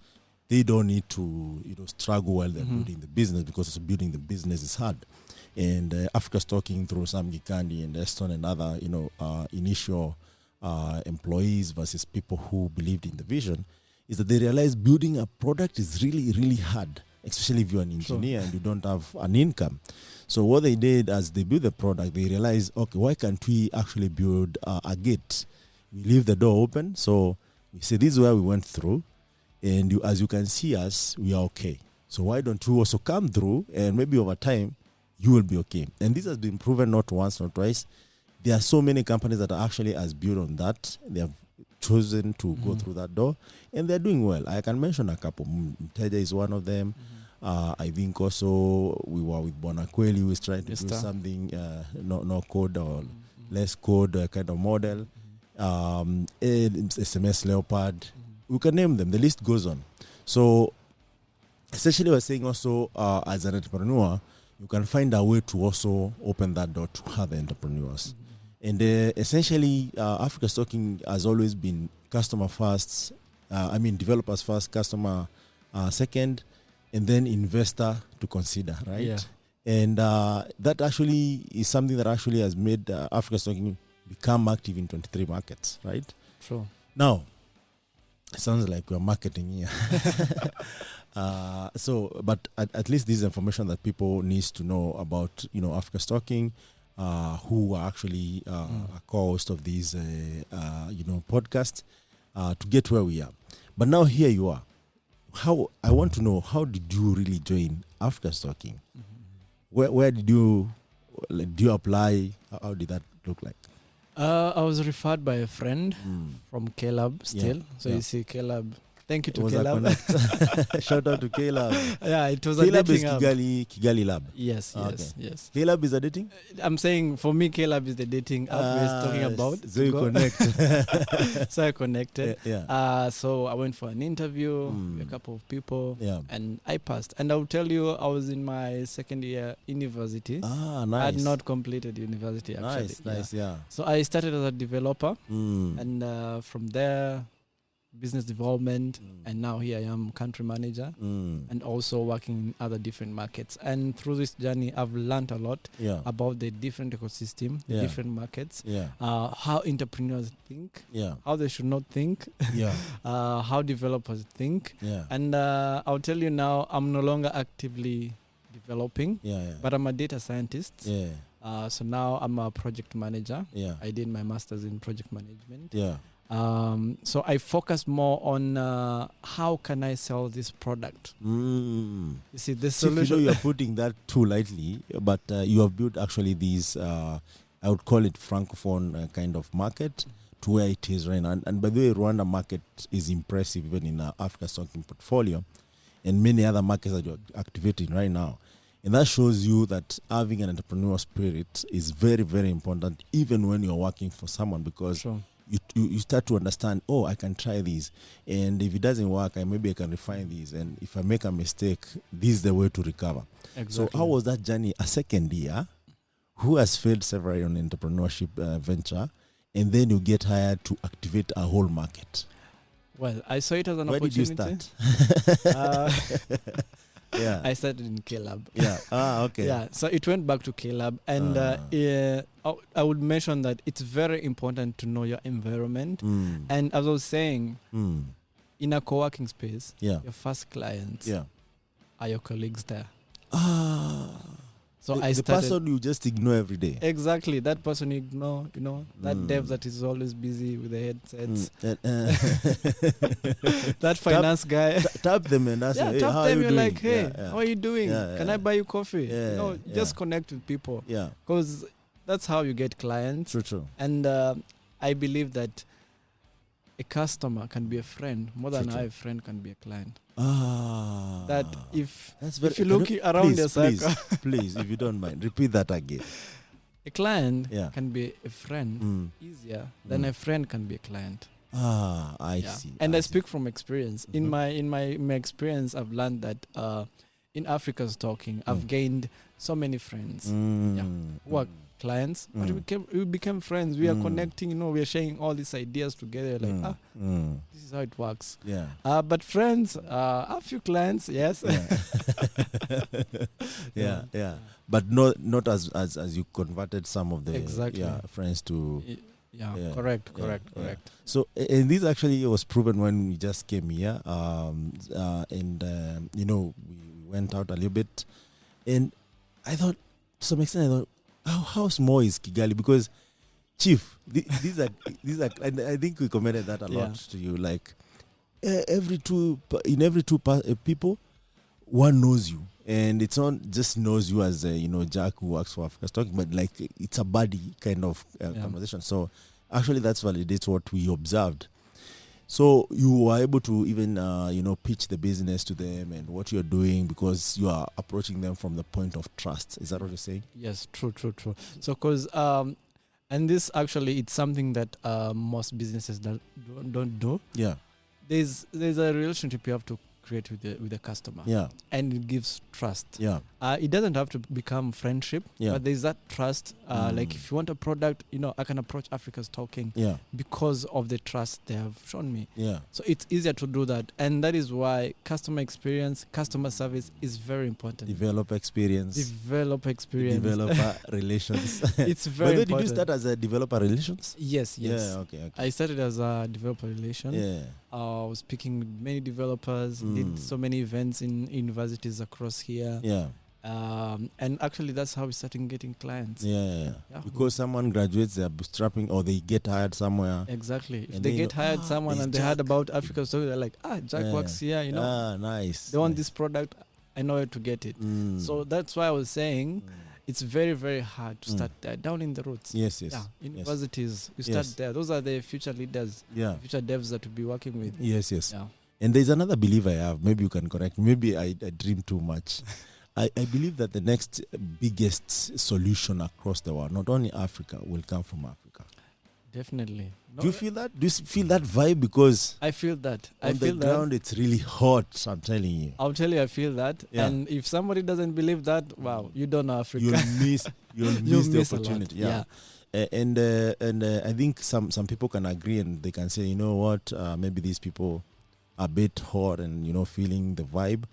S1: they don't need to struggle while they're building the business, because building the business is hard. And Africa's talking through Sam Gikandi and Eston and other initial employees versus people who believed in the vision, is that they realize building a product is really, really hard, especially if you're an engineer and you don't have an income. So what they did as they built the product, they realized, okay, why can't we actually build a gate? We leave the door open. So we say, this is where we went through, and as you can see us, we are okay. So why don't you also come through, and maybe over time, you will be okay. And this has been proven not once, not twice. There are so many companies that are actually as built on that. They have chosen to go through that door, and they're doing well. I can mention a couple. Mteja is one of them. I think also we were with Bonakweli, who is trying to do something no code or less code kind of model. SMS Leopard. We can name them. The list goes on. So essentially we're saying also as an entrepreneur, you can find a way to also open that door to other entrepreneurs. And essentially, Africa's Talking has always been customer first, developers first, customer second, and then investor to consider, right? Yeah. And that actually is something that actually has made Africa's Talking become active in 23 markets, right?
S2: Sure.
S1: Now, it sounds like we're marketing here. But at least this is information that people need to know about, Africa's Talking, who are actually a co-host of these, podcasts, to get where we are. But now here you are. I want to know, how did you really join Africa's Talking? Where did you apply? How did that look like?
S2: I was referred by a friend from Caleb still. You see, Caleb. Thank you to Caleb.
S1: Shout out to Caleb.
S2: Yeah, it was
S1: Caleb
S2: a
S1: is
S2: dating app.
S1: Kigali Lab.
S2: Yes.
S1: Caleb is a dating?
S2: I'm saying for me, Caleb is the dating app we're talking about.
S1: So you connect.
S2: So I connected.
S1: Yeah.
S2: So I went for an interview with a couple of people, and I passed. And I'll tell you, I was in my second year university.
S1: Nice.
S2: I had not completed university actually.
S1: Nice, yeah.
S2: So I started as a developer, and from there, business development, and now here I am, country manager, and also working in other different markets. And through this journey, I've learned a lot about the different ecosystem, the different markets, how entrepreneurs think, how they should not think, how developers think. And I'll tell you now, I'm no longer actively developing, but I'm a data scientist. So now I'm a project manager. I did my master's in project management. So I focus more on how can I sell this product. You see, the solution.
S1: You're putting that too lightly, but you have built actually these, I would call it Francophone kind of market to where it is right now. And by the way, Rwanda market is impressive even in Africa's Talking portfolio and many other markets that you're activating right now. And that shows you that having an entrepreneurial spirit is very, very important, even when you're working for someone, because you start to understand, I can try this, and if it doesn't work, maybe I can refine this, and if I make a mistake, this is the way to recover.
S2: Exactly.
S1: So how was that journey? A second year, who has failed several on entrepreneurship venture, and then you get hired to activate a whole market?
S2: Well, I saw it as an
S1: Where
S2: opportunity.
S1: did you start?
S2: I started in Caleb.
S1: Okay.
S2: So it went back to Caleb, and I would mention that it's very important to know your environment. And as I was saying, in a co-working space, your first clients are your colleagues there. So
S1: the person you just ignore every day.
S2: Exactly, that person you ignore, that dev that is always busy with the headsets. That finance guy.
S1: Tap them and ask them, hey, how are you doing?
S2: You're like, hey, how are you doing? Can I buy you coffee? Just connect with people. Because that's how you get clients.
S1: True.
S2: And I believe that a customer can be a friend more than how a friend can be a client. That if you're looking around your circle,
S1: please, if you don't mind, repeat that again.
S2: A client can be a friend easier than a friend can be a client.
S1: I see.
S2: And I speak from experience. In my experience, I've learned that in Africa's talking, I've gained so many friends who are clients, but we became friends. We are connecting, we are sharing all these ideas together. Like, this is how it works.
S1: Yeah.
S2: But friends, a few clients, yes.
S1: Yeah. But not as you converted some of the friends to.
S2: Correct.
S1: So, and this actually was proven when we just came here, and we went out a little bit, and I thought, to some extent, how small is Kigali? Because, Chief, these are, and I think we commented that a lot to you. Like, every two people, one knows you. And it's not just knows you as Jack who works for Africa's Talking, but like it's a buddy kind of conversation. So actually, that's validates what we observed. So you were able to even pitch the business to them and what you're doing because you are approaching them from the point of trust. Is that what you're saying?
S2: Yes, true. So because and this actually it's something that most businesses don't do.
S1: Yeah,
S2: there's a relationship you have to create with the customer.
S1: Yeah.
S2: And it gives trust.
S1: Yeah.
S2: It doesn't have to become friendship, but there's that trust. Like if you want a product, I can approach Africa's Talking because of the trust they have shown me.
S1: Yeah.
S2: So it's easier to do that. And that is why customer experience, customer service is very important.
S1: Developer experience.
S2: Developer
S1: relations.
S2: It's very important.
S1: Did you start as a developer relations?
S2: Yes.
S1: Yeah, okay.
S2: I started as a developer relation.
S1: Yeah.
S2: I was speaking with many developers, did so many events in universities across here.
S1: Yeah.
S2: And actually that's how we started getting clients.
S1: Yeah. Because someone graduates, they're bootstrapping or they get hired somewhere.
S2: Exactly. If they get hired someone and they heard about Africa's Talking, they're like, Jack works here,
S1: nice.
S2: They want this product, I know where to get it. So that's why I was saying it's very, very hard to start there, down in the roots.
S1: Yes.
S2: Yeah, universities, you start there. Those are the future leaders, future devs that we'll be working with.
S1: Yes.
S2: Yeah.
S1: And there's another belief I have. Maybe you can correct me. Maybe I dream too much. I believe that the next biggest solution across the world, not only Africa, will come from Africa.
S2: Definitely.
S1: Do you feel that? Do you feel that vibe? Because
S2: I feel that.
S1: On the ground, it's really hot. I'm telling you.
S2: I'll tell you, I feel that. Yeah. And if somebody doesn't believe that, wow, you don't know Africa.
S1: You'll miss the opportunity. Yeah. And I think some people can agree and they can say, you know what, maybe these people are a bit hot and feeling the vibe.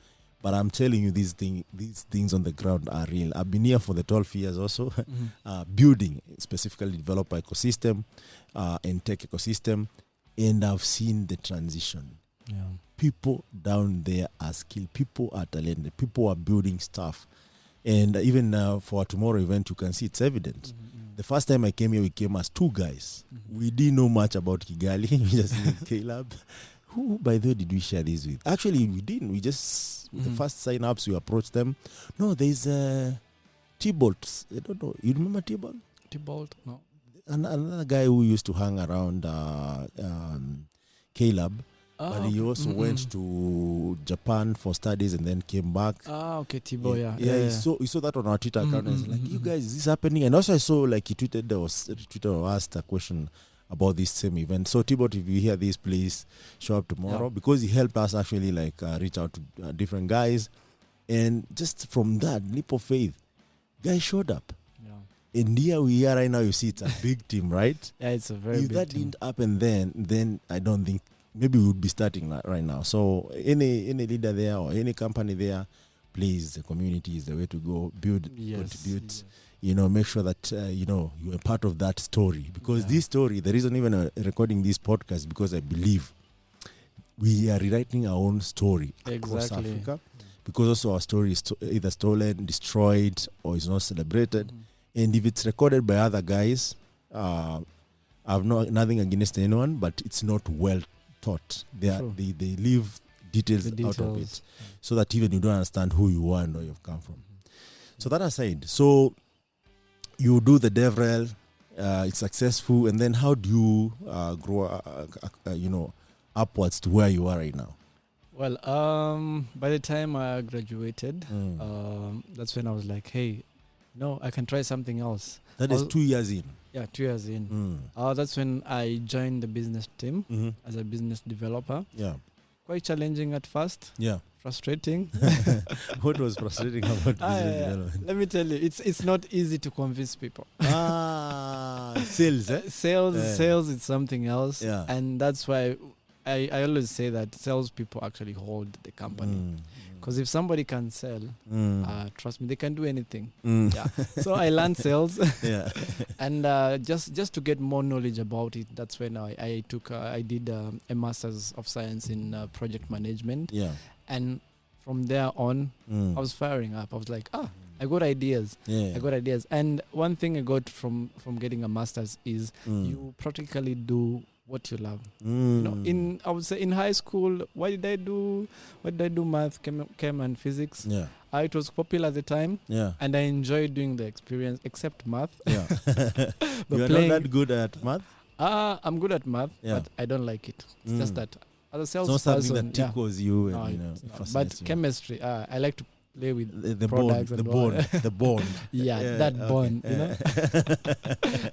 S1: But I'm telling you, these things on the ground are real. I've been here for the 12 years also, building, specifically developer ecosystem and tech ecosystem, and I've seen the transition.
S2: Yeah.
S1: People down there are skilled. People are talented. People are building stuff. And even for our tomorrow event, you can see it's evident. The first time I came here, we came as two guys. We didn't know much about Kigali. We just knew Caleb. Who, by the way, did we share this with? Actually, we didn't. We just, the first sign-ups, we approached them. No, there's T-Bolt. I don't know. You remember T-Bolt?
S2: T-Bolt? No.
S1: Another guy who used to hang around Caleb. But he also went to Japan for studies and then came back.
S2: Okay, T-Bolt, yeah.
S1: He saw that on our Twitter account. And I was like, you guys, is this happening? And also I saw, like, he tweeted or asked a question about this same event. So T-Bot, if you hear this, please show up tomorrow because he helped us actually reach out to different guys, and just from that leap of faith, guys showed up. And here we are right now. You see, it's a big team, right?
S2: Yeah, it's a very big team. If that
S1: didn't happen then I don't think maybe we would be starting right now. So any leader there or any company there, please, the community is the way to go. Build, contribute. Make sure that, you're part of that story. Because this story, the reason even recording this podcast, because I believe we are rewriting our own story across Africa. Because also our story is either stolen, destroyed, or is not celebrated. And if it's recorded by other guys, I've nothing against anyone, but it's not well thought. They leave details out of it. So that even you don't understand who you are and where you've come from. So that aside, you do the DevRel, it's successful, and then how do you grow, upwards to where you are right now?
S2: Well, by the time I graduated, that's when I was like, hey, no, I can try something else.
S1: That is 2 years in.
S2: Yeah, 2 years in. That's when I joined the business team as a business developer.
S1: Yeah.
S2: Quite challenging at first.
S1: Yeah.
S2: Frustrating.
S1: What was frustrating about business development?
S2: Let me tell you, it's not easy to convince people.
S1: Sales, eh?
S2: Sales is something else.
S1: Yeah.
S2: And that's why I always say that salespeople actually hold the company. Because if somebody can sell, trust me, they can do anything. Yeah. So I learned sales.
S1: Yeah.
S2: And just to get more knowledge about it, that's when I did a Master's of Science in Project Management.
S1: Yeah.
S2: And from there on, I was firing up. I was like, I got ideas.
S1: Yeah.
S2: I got ideas. And one thing I got from getting a master's is you practically do what you love. You know, I would say in high school, why did I do math, chem and physics?
S1: Yeah.
S2: It was popular at the time.
S1: Yeah.
S2: And I enjoyed doing the experience, except math.
S1: Yeah. You are not that good at math?
S2: I'm good at math, but I don't like it. It's just that as a salesperson,
S1: it's not something that tickles you.
S2: No,
S1: And,
S2: but
S1: you.
S2: Chemistry, I like to play with
S1: the bond, the bond.
S2: Yeah, that bond, you know.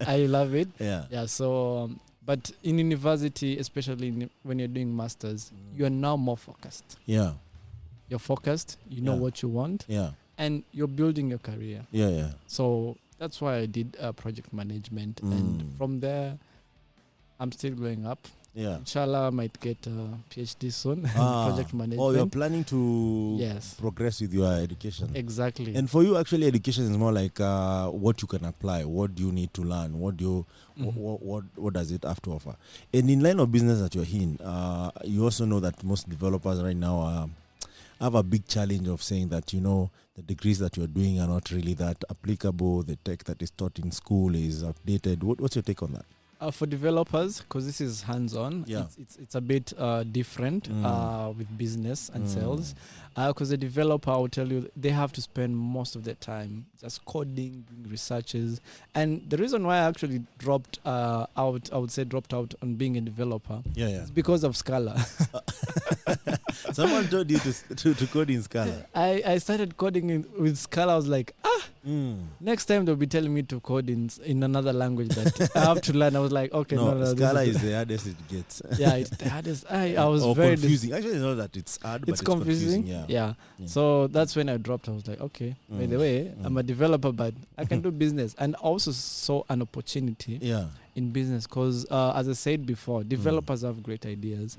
S2: I love it.
S1: Yeah.
S2: So, but in university, especially when you're doing masters, you are now more focused.
S1: Yeah.
S2: You're focused. You know what you want.
S1: Yeah.
S2: And you're building your career.
S1: Yeah.
S2: So that's why I did project management, and from there, I'm still going up.
S1: Yeah.
S2: Inshallah, I might get a PhD soon in project management.
S1: Oh, you're planning to
S2: Yes.
S1: progress with your education.
S2: Exactly.
S1: And for you, actually, education is more like what you can apply. What do you need to learn? What do you, what does it have to offer? And in line of business that you're in, you also know that most developers right now have a big challenge of saying that, you know, the degrees that you're doing are not really that applicable. The tech that is taught in school is outdated. What's your take on that?
S2: For developers, because this is hands-on, it's a bit different with business and sales. Because a developer, I will tell you, they have to spend most of their time just coding, doing researches. And the reason why I actually dropped out on being a developer is because of Scala.
S1: Someone told you to code in Scala.
S2: I started coding with Scala. I was like, next time they'll be telling me to code in another language that I have to learn. I was like, okay, no,
S1: Scala is the hardest it gets.
S2: Yeah, it's the hardest. I was very
S1: confusing. Actually, it's not that it's hard, but it's
S2: confusing. Yeah. So that's when I dropped. I was like, okay, by the way, I'm a developer, but I can do business. And also saw an opportunity in business because, as I said before, developers have great ideas,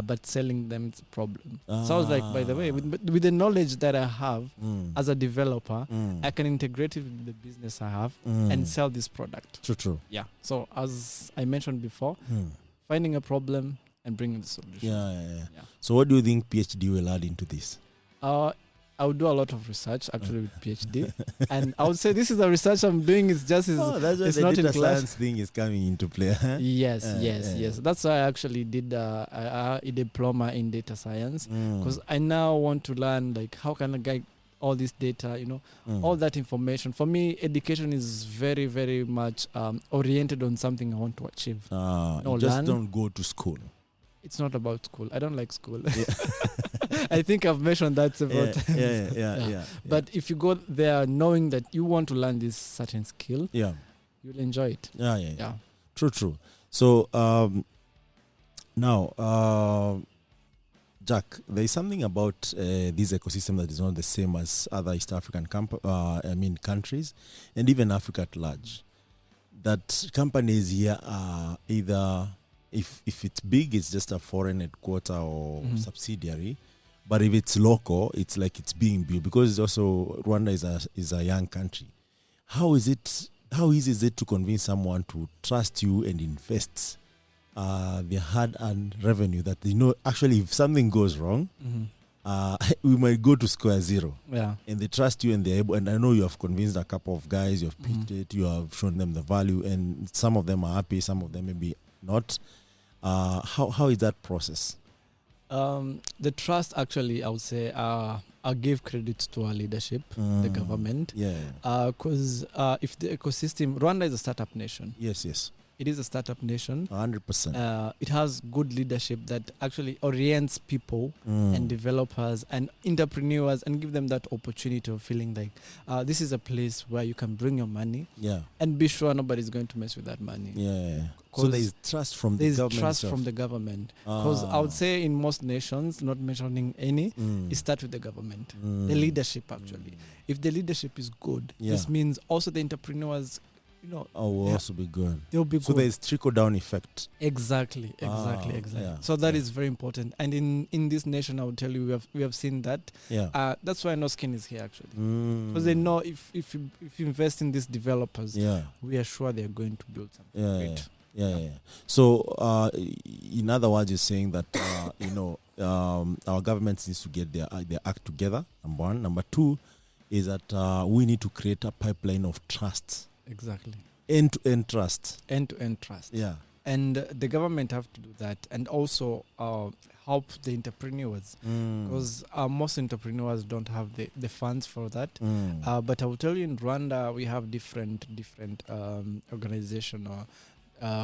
S2: but selling them is a problem. So I was like, by the way, with the knowledge that I have as a developer, I can integrate it with the business I have and sell this product.
S1: True.
S2: Yeah. So as I mentioned before, finding a problem and bringing the solution.
S1: Yeah. So what do you think PhD will add into this?
S2: I would do a lot of research actually with PhD, and I would say this is the research I'm doing. It's just
S1: that's why
S2: it's
S1: the
S2: not
S1: data
S2: in class.
S1: science thing is coming into play. Huh?
S2: Yes. That's why I actually did a diploma in data science because I now want to learn like how can I get all this data, you know, all that information. For me, education is very, very much oriented on something I want to achieve.
S1: You just don't go to school.
S2: It's not about school. I don't like school. I think I've mentioned that several times.
S1: Yeah.
S2: But if you go there knowing that you want to learn this certain skill, you'll enjoy it.
S1: Yeah. True. So now, Jack, there is something about this ecosystem that is not the same as other East African countries, and even Africa at large. That companies here are either, if it's big, it's just a foreign headquarter or subsidiary. But if it's local, it's like it's being built because also Rwanda is a young country. How easy is it to convince someone to trust you and invest their hard-earned revenue that they know actually if something goes wrong, we might go to square zero. Yeah. And they trust you and they're able, and I know you have convinced a couple of guys, you have pitched it, you have shown them the value, and some of them are happy, some of them maybe not. How is that process?
S2: The trust, actually, I would say, I'll give credit to our leadership, the government. Because if the ecosystem, Rwanda is a startup nation.
S1: Yes.
S2: It is a startup nation.
S1: 100%.
S2: It has good leadership that actually orients people and developers and entrepreneurs and give them that opportunity of feeling like this is a place where you can bring your money and be sure nobody's going to mess with that money.
S1: So there is trust from the government. There is trust
S2: from the government. Because I would say in most nations, not mentioning any, it starts with the government. The leadership, actually. If the leadership is good, this means also the entrepreneurs,
S1: will also be good.
S2: They'll be good.
S1: So there is trickle-down effect.
S2: Exactly. So that is very important. And in this nation, I would tell you, we have seen that. That's why No Skin is here, actually. Because they know if you invest in these developers, we are sure they are going to build something great.
S1: So, in other words, you're saying that our government needs to get their act together. Number one. Number two is that we need to create a pipeline of trust.
S2: Exactly.
S1: End-to-end trust.
S2: End-to-end trust.
S1: Yeah.
S2: And the government have to do that, and also help the entrepreneurs, because most entrepreneurs don't have the funds for that. But I will tell you, in Rwanda, we have different organizations or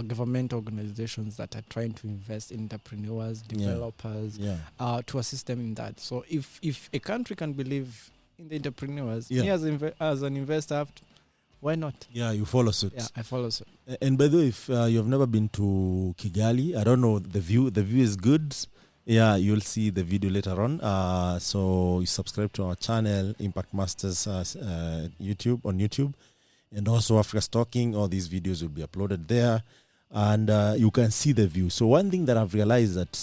S2: government organizations that are trying to invest in entrepreneurs, developers, to assist them in that. So if a country can believe in the entrepreneurs, me as an investor, why not?
S1: Yeah, you follow suit.
S2: Yeah, I follow suit.
S1: And by the way, if you've never been to Kigali, I don't know, the view is good. Yeah, you'll see the video later on. So you subscribe to our channel, Impact Masters on YouTube. And also Africa's Talking. All these videos will be uploaded there. And you can see the view. So one thing that I've realized that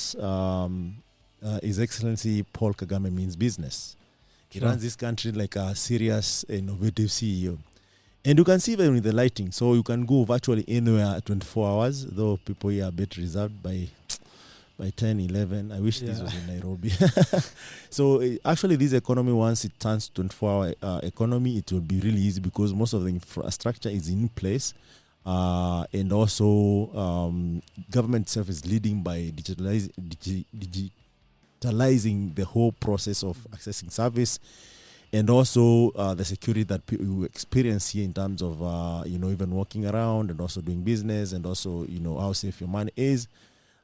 S1: His Excellency Paul Kagame means business. He runs this country like a serious, innovative CEO. And you can see them with the lighting. So you can go virtually anywhere 24 hours, though people here are a bit reserved by 10, 11. I wish this was in Nairobi. So actually this economy, once it turns 24-hour economy, it will be really easy because most of the infrastructure is in place. And also government itself is leading by digitalizing the whole process of accessing service. And also the security that you experience here in terms of, even walking around and also doing business and also, how safe your money is.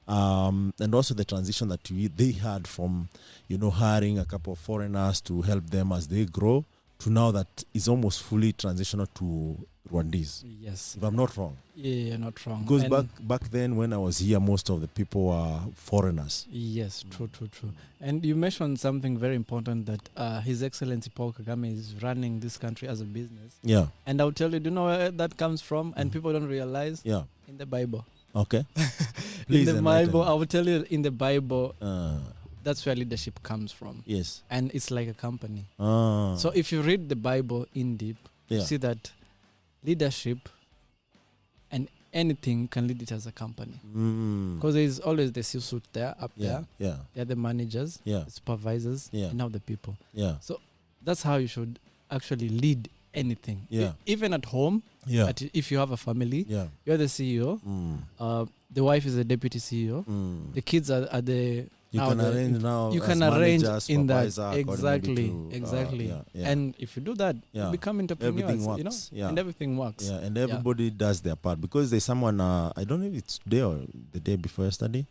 S1: And also the transition that they had from, hiring a couple of foreigners to help them as they grow to now that is almost fully transitional to Rwandese.
S2: Yes.
S1: If I'm not wrong.
S2: Yeah, you're not wrong.
S1: Because back then when I was here, most of the people were foreigners.
S2: Yes, true. And you mentioned something very important that His Excellency Paul Kagame is running this country as a business.
S1: Yeah.
S2: And I'll tell you, do you know where that comes from? And people don't realize?
S1: Yeah.
S2: In the Bible.
S1: Okay.
S2: In the Bible, I will tell you, in the Bible, that's where leadership comes from.
S1: Yes.
S2: And it's like a company. So if you read the Bible in deep, you see that leadership and anything can lead it as a company. Because there is always the C-suite there, up there.
S1: Yeah.
S2: They're the managers, the supervisors, and now the people.
S1: Yeah.
S2: So that's how you should actually lead anything.
S1: Yeah.
S2: Even at home, if you have a family, you're the CEO. The wife is the deputy CEO. The kids are the...
S1: You can
S2: arrange in that. Exactly. And if you do that, you become entrepreneurs.
S1: Everything works.
S2: And everything works.
S1: Yeah, and everybody does their part. Because there's someone, I don't know if it's today or the day before yesterday.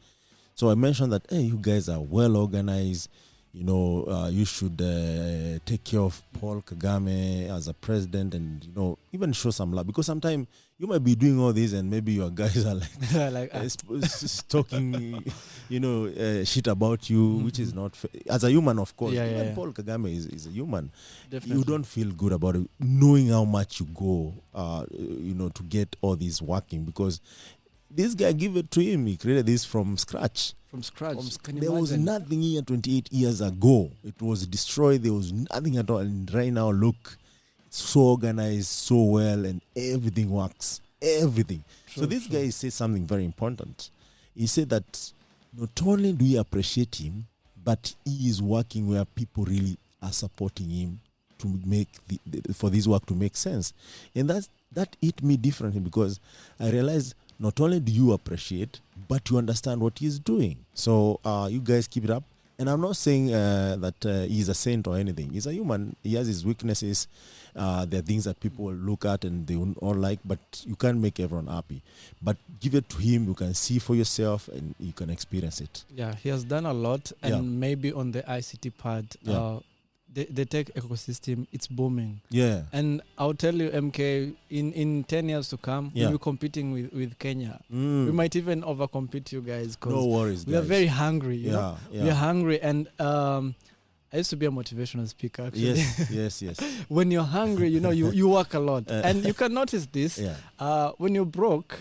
S1: So I mentioned that, hey, you guys are well organized. You should take care of Paul Kagame as a president and, even show some love. Because sometimes you might be doing all this and maybe your guys are like talking, shit about you, which is not fair. As a human, of course. Paul Kagame is a human.
S2: Definitely.
S1: You don't feel good about it, knowing how much you go, to get all this working. Because this guy, give it to him. He created this from scratch. There was nothing here 28 years ago. It was destroyed. There was nothing at all. And right now, look, it's so organized, so well, and everything works. Everything. So this guy said something very important. He said that not only do we appreciate him, but he is working where people really are supporting him to make for this work to make sense. And that hit me differently because I realized not only do you appreciate, but you understand what he's doing. So you guys keep it up. And I'm not saying that he's a saint or anything. He's a human. He has his weaknesses. There are things that people look at and they won't all like, but you can't make everyone happy. But give it to him. You can see for yourself and you can experience it.
S2: Yeah, he has done a lot. And maybe on the ICT part, the tech ecosystem, it's booming.
S1: Yeah.
S2: And I'll tell you, MK, in 10 years to come, we'll be competing with Kenya. We might even overcompete you guys.
S1: No worries,
S2: we are very hungry. You know?
S1: Yeah.
S2: We are hungry. And I used to be a motivational speaker, actually.
S1: Yes.
S2: When you're hungry, you work a lot. And you can notice this. When you're broke,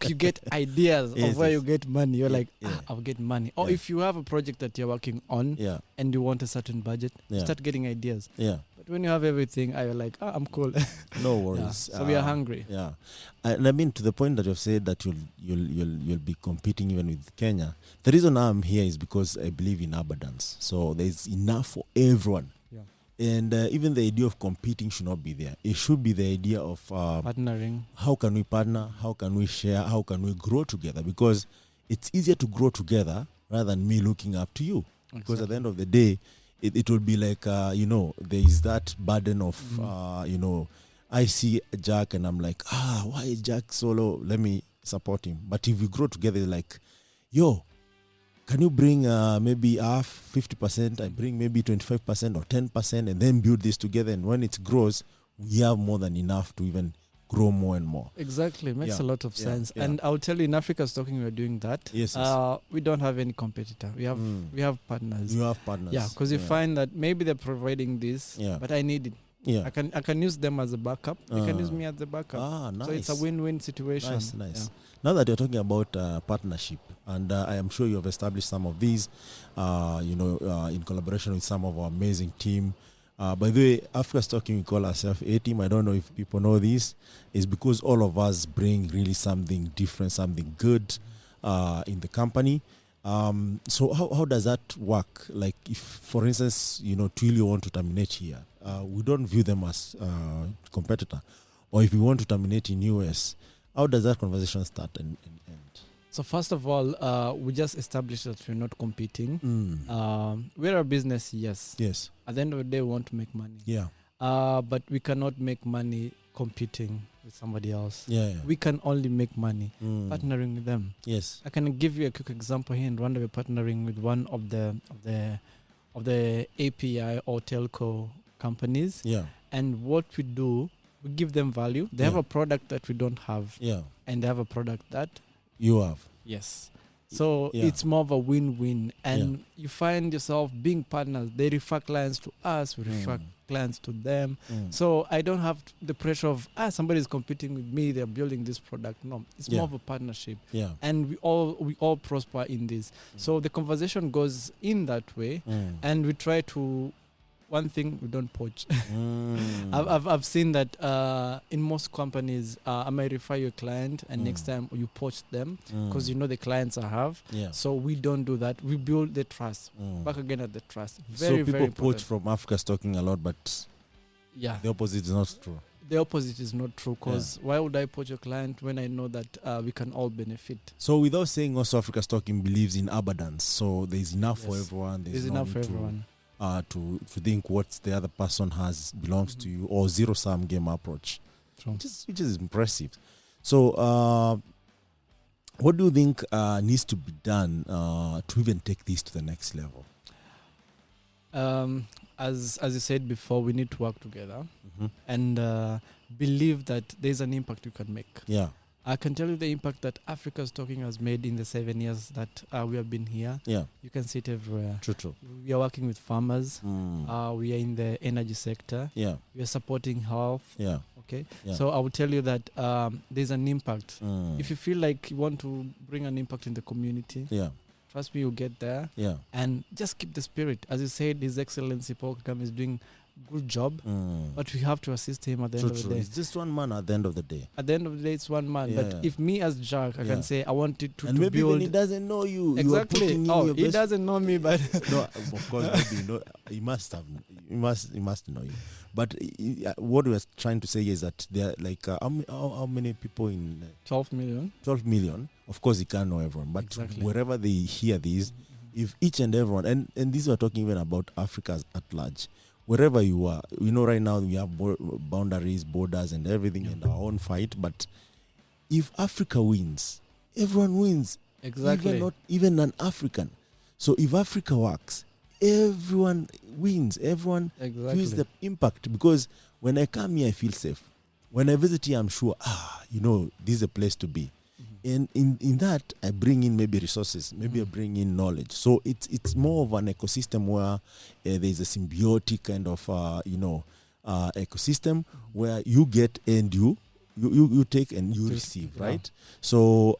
S2: you get ideas of where you get money. You're like, I'll get money. Or if you have a project that you're working on and you want a certain budget, you start getting ideas. But when you have everything, you're like, I'm cool.
S1: No worries.
S2: So we are hungry.
S1: Yeah. And I mean, to the point that you've said that you'll be competing even with Kenya. The reason I'm here is because I believe in abundance. So there's enough for everyone.
S2: Yeah.
S1: And even the idea of competing should not be there. It should be the idea of
S2: partnering.
S1: How can we partner? How can we share? How can we grow together? Because it's easier to grow together rather than me looking up to you. Exactly. Because at the end of the day, it will be like, there is that burden of, I see Jack and I'm like, why is Jack solo? Let me support him. But if we grow together, like, yo, can you bring maybe half, 50%? I bring maybe 25% or 10% and then build this together. And when it grows, we have more than enough to even grow more and more.
S2: Exactly. Makes a lot of sense.
S1: Yeah.
S2: And I'll tell you, in Africa's Talking, we're doing that.
S1: Yes.
S2: We don't have any competitor. We have partners.
S1: You have partners.
S2: Yeah, because you find that maybe they're providing this, but I need it.
S1: Yeah.
S2: I can use them as a backup. They can use me as a backup.
S1: Nice.
S2: So it's a win-win situation.
S1: Nice.
S2: Yeah.
S1: Now that you're talking about partnership, and I am sure you have established some of these, in collaboration with some of our amazing team. By the way, Africa's Talking, we call ourselves A team. I don't know if people know this. It's because all of us bring really something different, something good in the company. So how does that work? Like if, for instance, Twilio want to terminate here, we don't view them as a competitor. Or if we want to terminate in US, how does that conversation start and end?
S2: So first of all, we just established that we're not competing. We're a business, yes.
S1: Yes.
S2: At the end of the day, we want to make money.
S1: Yeah.
S2: But we cannot make money competing with somebody else.
S1: Yeah.
S2: We can only make money partnering with them.
S1: Yes.
S2: I can give you a quick example here in Rwanda. We're partnering with one of the API or telco companies.
S1: Yeah.
S2: And what we do, we give them value. They have a product that we don't have.
S1: Yeah.
S2: And they have a product that
S1: you have.
S2: Yes. So it's more of a win-win. And you find yourself being partners. They refer clients to us. We refer clients to them. So I don't have the pressure of, somebody's competing with me. They're building this product. No, it's more of a partnership.
S1: Yeah.
S2: And we all prosper in this. So the conversation goes in that way. And we try to, one thing, we don't poach. I've seen that in most companies, I might refer you a client and next time you poach them because the clients I have.
S1: Yeah.
S2: So we don't do that. We build the trust. Back again at the trust.
S1: So people poach from Africa's Talking a lot, but the opposite is not true.
S2: The opposite is not true because why would I poach a client when I know that we can all benefit?
S1: So without saying also Africa's Talking believes in abundance. So there's enough for everyone.
S2: There's enough for everyone.
S1: To think what the other person has belongs to you, or zero-sum game approach, which is impressive. So what do you think needs to be done to even take this to the next level?
S2: As you said before, we need to work together and believe that there's an impact you can make.
S1: Yeah.
S2: I can tell you the impact that Africa's Talking has made in the 7 years that we have been here.
S1: Yeah.
S2: You can see it everywhere.
S1: True.
S2: We are working with farmers. We are in the energy sector.
S1: Yeah.
S2: We are supporting health.
S1: Yeah.
S2: Okay.
S1: Yeah.
S2: So I will tell you that there's an impact. If you feel like you want to bring an impact in the community, trust me, you'll get there.
S1: Yeah.
S2: And just keep the spirit. As you said, His Excellency Paul Kagame is doing good job, but we have to assist him at the end of the day.
S1: It's just one man at the end of the day.
S2: At the end of the day, it's one man. But if me as Jack, I can say I wanted to
S1: maybe
S2: build.
S1: Even he doesn't know you.
S2: Exactly. He doesn't know me, but
S1: no, of course, maybe he must have. He must know you. But what we are trying to say is that there are like how many people in
S2: 12 million.
S1: 12 million. Of course, he can't know everyone, but wherever they hear these, if each and everyone, and these are talking even about Africa at large, wherever you are, right now we have boundaries, borders, and everything in our own fight. But if Africa wins, everyone wins.
S2: Exactly.
S1: Even an African. So if Africa works, everyone wins. Everyone feels the impact, because when I come here, I feel safe. When I visit here, I'm sure, this is a place to be. And in that, I bring in maybe resources, maybe I bring in knowledge. So it's more of an ecosystem where there's a symbiotic kind of, ecosystem where you get and you take and you receive, right? So,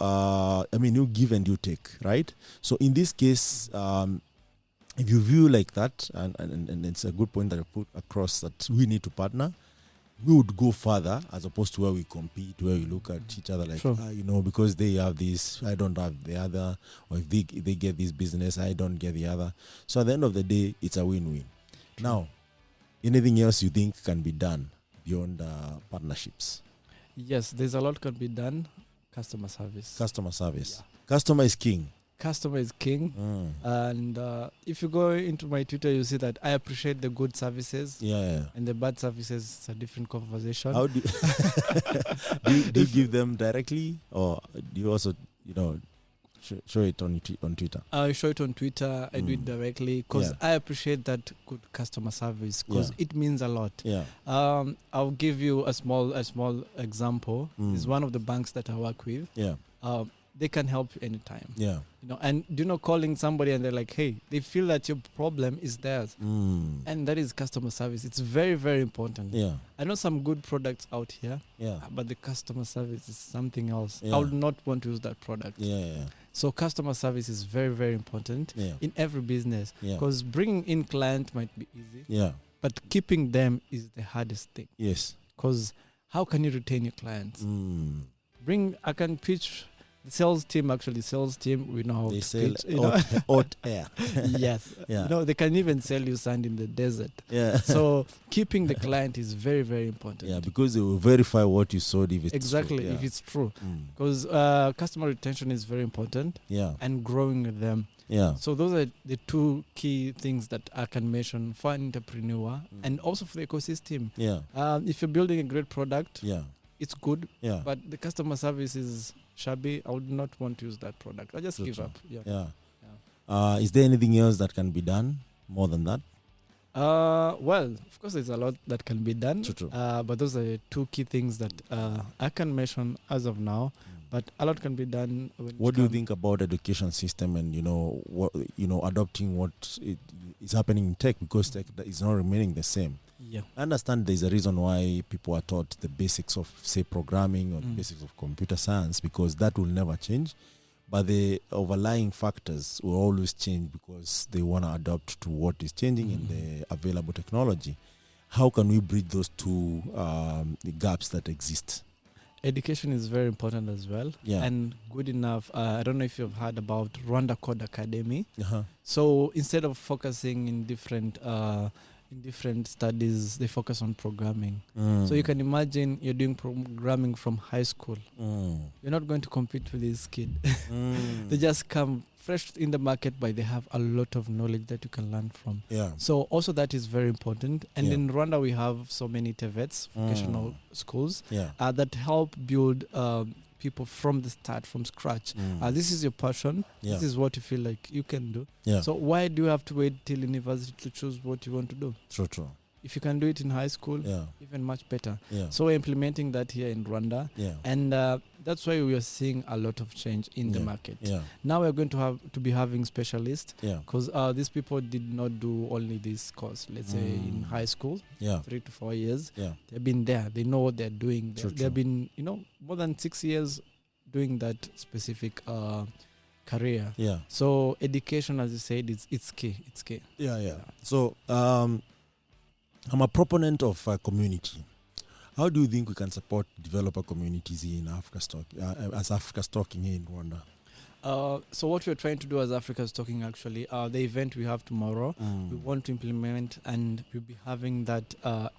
S1: you give and you take, right? So in this case, if you view like that, and it's a good point that I put across, that we need to partner, we would go further as opposed to where we compete, where we look at each other like, because they have this, I don't have the other, or if they get this business, I don't get the other. So at the end of the day, it's a win-win. Now, anything else you think can be done beyond partnerships?
S2: Yes, there's a lot can be done. Customer service.
S1: Yeah. Customer is king.
S2: Customer is king. And if you go into my Twitter, you see that I appreciate the good services. And the bad services, it's a different conversation.
S1: How do you give them directly, or do you also show it on Twitter?
S2: I show it on Twitter. I do it directly, because I appreciate that good customer service, because it means a lot. I'll give you a small example. It's one of the banks that I work with. They can help you anytime. And calling somebody and they're like, hey, they feel that your problem is theirs. And that is customer service. It's very, very important. I know some good products out here, but the customer service is something else. I would not want to use that product. So customer service is very, very important in every business, because bringing in clients might be easy, but keeping them is the hardest thing. Because how can you retain your clients? I can pitch the sales team, we know how
S1: they
S2: to
S1: sell
S2: pitch,
S1: hot air.
S2: Yes. They can even sell you sand in the desert. So keeping the client is very, very important.
S1: Because they will verify what you sold if it's true.
S2: If it's true. Because customer retention is very important. And growing with them. So those are the two key things that I can mention for an entrepreneur and also for the ecosystem. If you're building a great product, it's good, but the customer service is shabby, I would not want to use that product. I just give up.
S1: Is there anything else that can be done more than that?
S2: Well, of course, there's a lot that can be done. But those are the two key things that I can mention as of now. But a lot can be done.
S1: What do you think about education system and adopting what is happening in tech, because tech is not remaining the same? I understand there's a reason why people are taught the basics of, say, programming or the basics of computer science, because that will never change. But the overlying factors will always change, because they want to adapt to what is changing in the available technology. How can we bridge those two the gaps that exist?
S2: Education is very important as well, and good enough. I don't know if you've heard about Rwanda Code Academy. So instead of focusing in different studies, they focus on programming. So you can imagine you're doing programming from high school. You're not going to compete with these kids. They just come fresh in the market, but they have a lot of knowledge that you can learn from. So also that is very important. And in Rwanda, we have so many TVETs, vocational schools, that help build people from the start, from scratch. This is your passion. This is what you feel like you can do. So why do you have to wait till university to choose what you want to do?
S1: True.
S2: If you can do it in high school, even much better. So we're implementing that here in Rwanda. And that's why we are seeing a lot of change in the market. Now we're going to be having specialists, because these people did not do only this course, let's say in high school, 3 to 4 years. They've been there. They know what they're doing. They've been, more than 6 years doing that specific career.
S1: So
S2: education, as you said, it's key. It's key.
S1: So I'm a proponent of community. How do you think we can support developer communities in Africa as Africa's talking here in Rwanda?
S2: So what we're trying to do as Africa's Talking, actually, the event we have tomorrow, we want to implement, and we'll be having that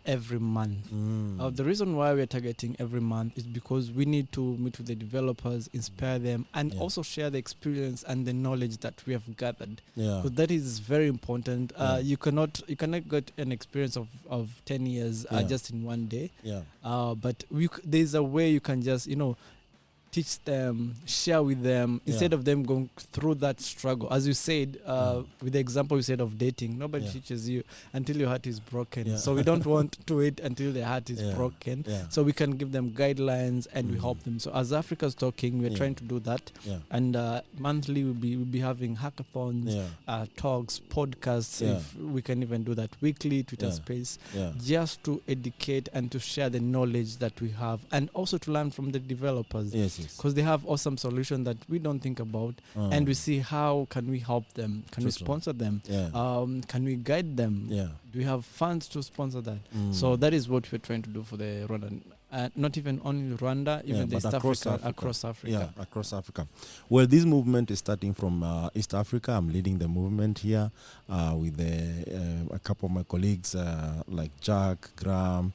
S2: every month. The reason why we're targeting every month is because we need to meet with the developers, inspire them, and also share the experience and the knowledge that we have gathered. Because that is very important. You cannot get an experience of 10 years just in one day. But there's a way you can just, teach them, share with them, instead of them going through that struggle. As you said, with the example you said of dating, nobody teaches you until your heart is broken. So we don't want to wait until their heart is broken. So we can give them guidelines and we help them. So as Africa's Talking, we're trying to do that. And monthly we'll be having hackathons, talks, podcasts. If we can even do that weekly, Twitter space, just to educate and to share the knowledge that we have, and also to learn from the developers. Because they have awesome solutions that we don't think about, and we see how can we help them, can we sponsor them, can we guide them, do we have funds to sponsor that? So that is what we're trying to do for the Rwandan, not even only Rwanda, even the East across Africa.
S1: Across Africa. Well, this movement is starting from East Africa. I'm leading the movement here with a couple of my colleagues like Jack, Graham.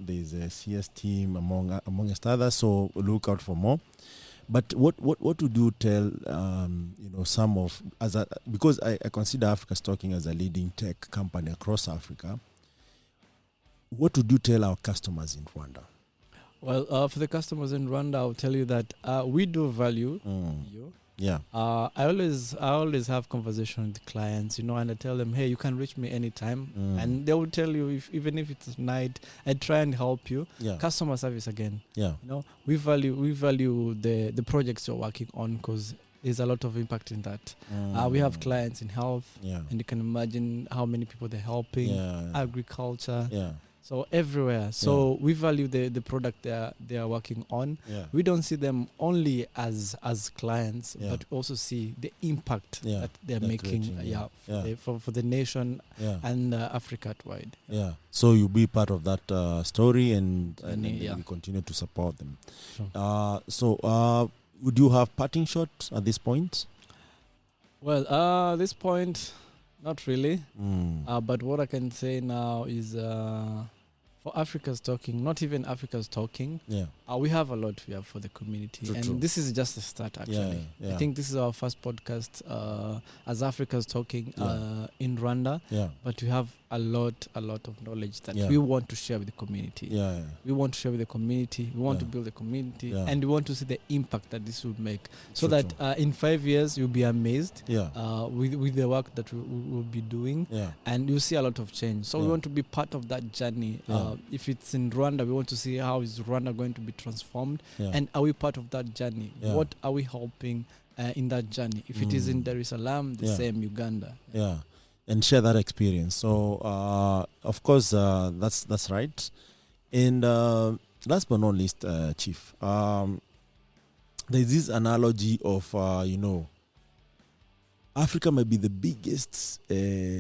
S1: There's a CS team amongst others, so look out for more. But what would you tell some of because I consider Africa's Talking as a leading tech company across Africa. What would you tell our customers in Rwanda?
S2: Well, for the customers in Rwanda, I'll tell you that we do value you. I always have conversation with clients, and I tell them, hey, you can reach me anytime, and they will tell you even if it's night, I try and help you. Customer service again. We value the projects you're working on, because there's a lot of impact in that. We have clients in health, and you can imagine how many people they're helping. Agriculture. So everywhere. So we value the product they are working on. We don't see them only as clients, but also see the impact that they're making for the nation and Africa at wide.
S1: So you'll be part of that story, and we continue to support them. So would you have parting shots at this point?
S2: Well, this point, not really. But what I can say now is for Africa's Talking, not even Africa's Talking, we have a lot we have for the community. True. This is just a start, actually. I think this is our first podcast as Africa's Talking in Rwanda. But we have a lot of knowledge that we want to share with the community. We want to share with the community. We want to build the community. And we want to see the impact that this will make. So that in 5 years, you'll be amazed with the work that we will be doing. And you'll see a lot of change. So we want to be part of that journey. If it's in Rwanda, we want to see how is Rwanda going to be transformed. And are we part of that journey? What are we helping in that journey? If it is in Dar es Salaam, the same Uganda.
S1: And share that experience. So, of course, that's right. And last but not least, Chief, there's this analogy of, Africa might be the biggest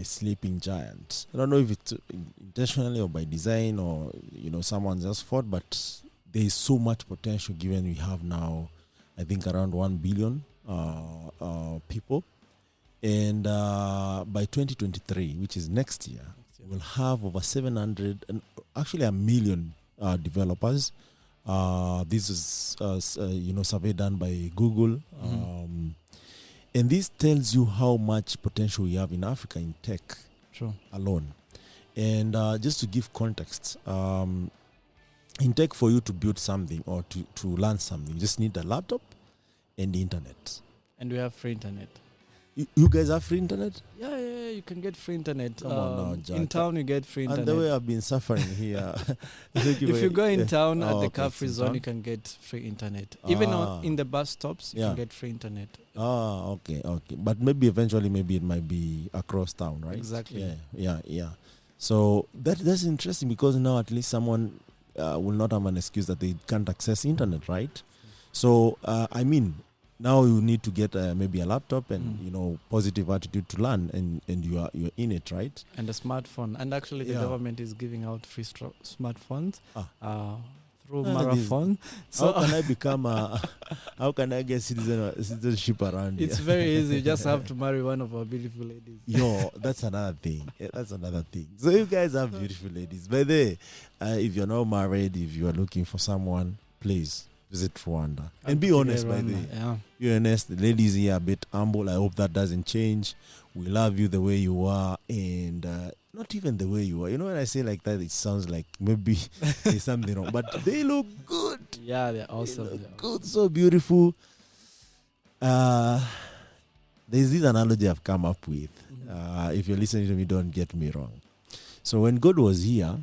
S1: sleeping giant. I don't know if it's intentionally or by design or, someone's just fault, but there is so much potential given we have now, I think, around 1 billion people. And by 2023, which is next year, we'll have over 700 and actually 1 million developers. This is survey done by Google. And this tells you how much potential we have in Africa in tech alone. And just to give context, in tech, for you to build something or to learn something, you just need a laptop and the internet.
S2: And we have free internet.
S1: You guys have free internet?
S2: Yeah, you can get free internet.
S1: Come on now, Jack.
S2: In town, you get free internet.
S1: And the way I've been suffering here.
S2: If you go in town at the car-free zone, you can get free internet. Even in the bus stops, you can get free internet.
S1: Okay. But maybe eventually, it might be across town, right?
S2: Exactly.
S1: Yeah. So that's interesting, because now at least someone will not have an excuse that they can't access internet, right? So, Now you need to get maybe a laptop and positive attitude to learn, and you're in it, right?
S2: And a smartphone. And actually, the government is giving out free smartphones through Marathon.
S1: So how can I become how can I get citizenship around here?
S2: It's very easy. You just have to marry one of our beautiful ladies.
S1: That's another thing. That's another thing. So you guys have beautiful ladies. By the way, if you're not married, if you are looking for someone, please visit Rwanda. And be honest, by the way.
S2: Yeah.
S1: Be honest. The ladies here are a bit humble. I hope that doesn't change. We love you the way you are, and not even the way you are. You know, when I say like that, it sounds like maybe there's something wrong. But they look good.
S2: Yeah, they're awesome.
S1: They look good, so beautiful. There's this analogy I've come up with. If you're listening to me, don't get me wrong. So when God was here,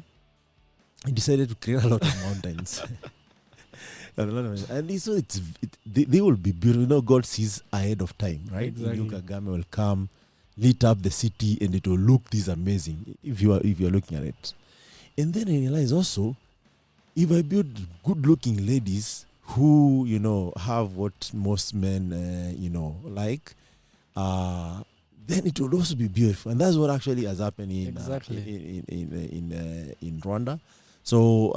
S1: He decided to create a lot of mountains. And so they will be beautiful. You know, God sees ahead of time, right?
S2: Exactly.
S1: Kagame will come, lit up the city, and it will look this amazing if you're looking at it. And then I realize also, if I build good-looking ladies who have what most men like, then it will also be beautiful, and that's what actually has happened in Rwanda. So,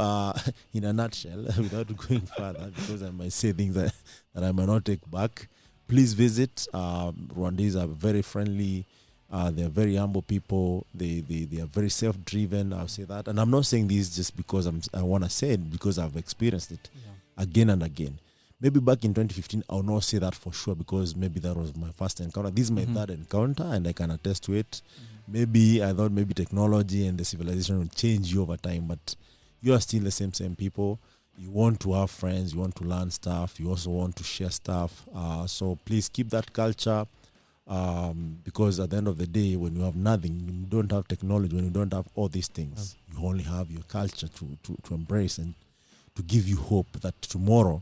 S1: in a nutshell, without going further, because I might say things that I might not take back, please visit. Rwandese are very friendly. They are very humble people. They are very self-driven. I'll say that. And I'm not saying this just because I want to say it, because I've experienced it again and again. Maybe back in 2015, I'll not say that for sure, because maybe that was my first encounter. This is my third encounter, and I can attest to it. Maybe I thought maybe technology and the civilization will change you over time, but you are still the same people. You want to have friends. You want to learn stuff. You also want to share stuff. So please keep that culture, because at the end of the day, when you have nothing, when you don't have technology, when you don't have all these things, you only have your culture to embrace and to give you hope that tomorrow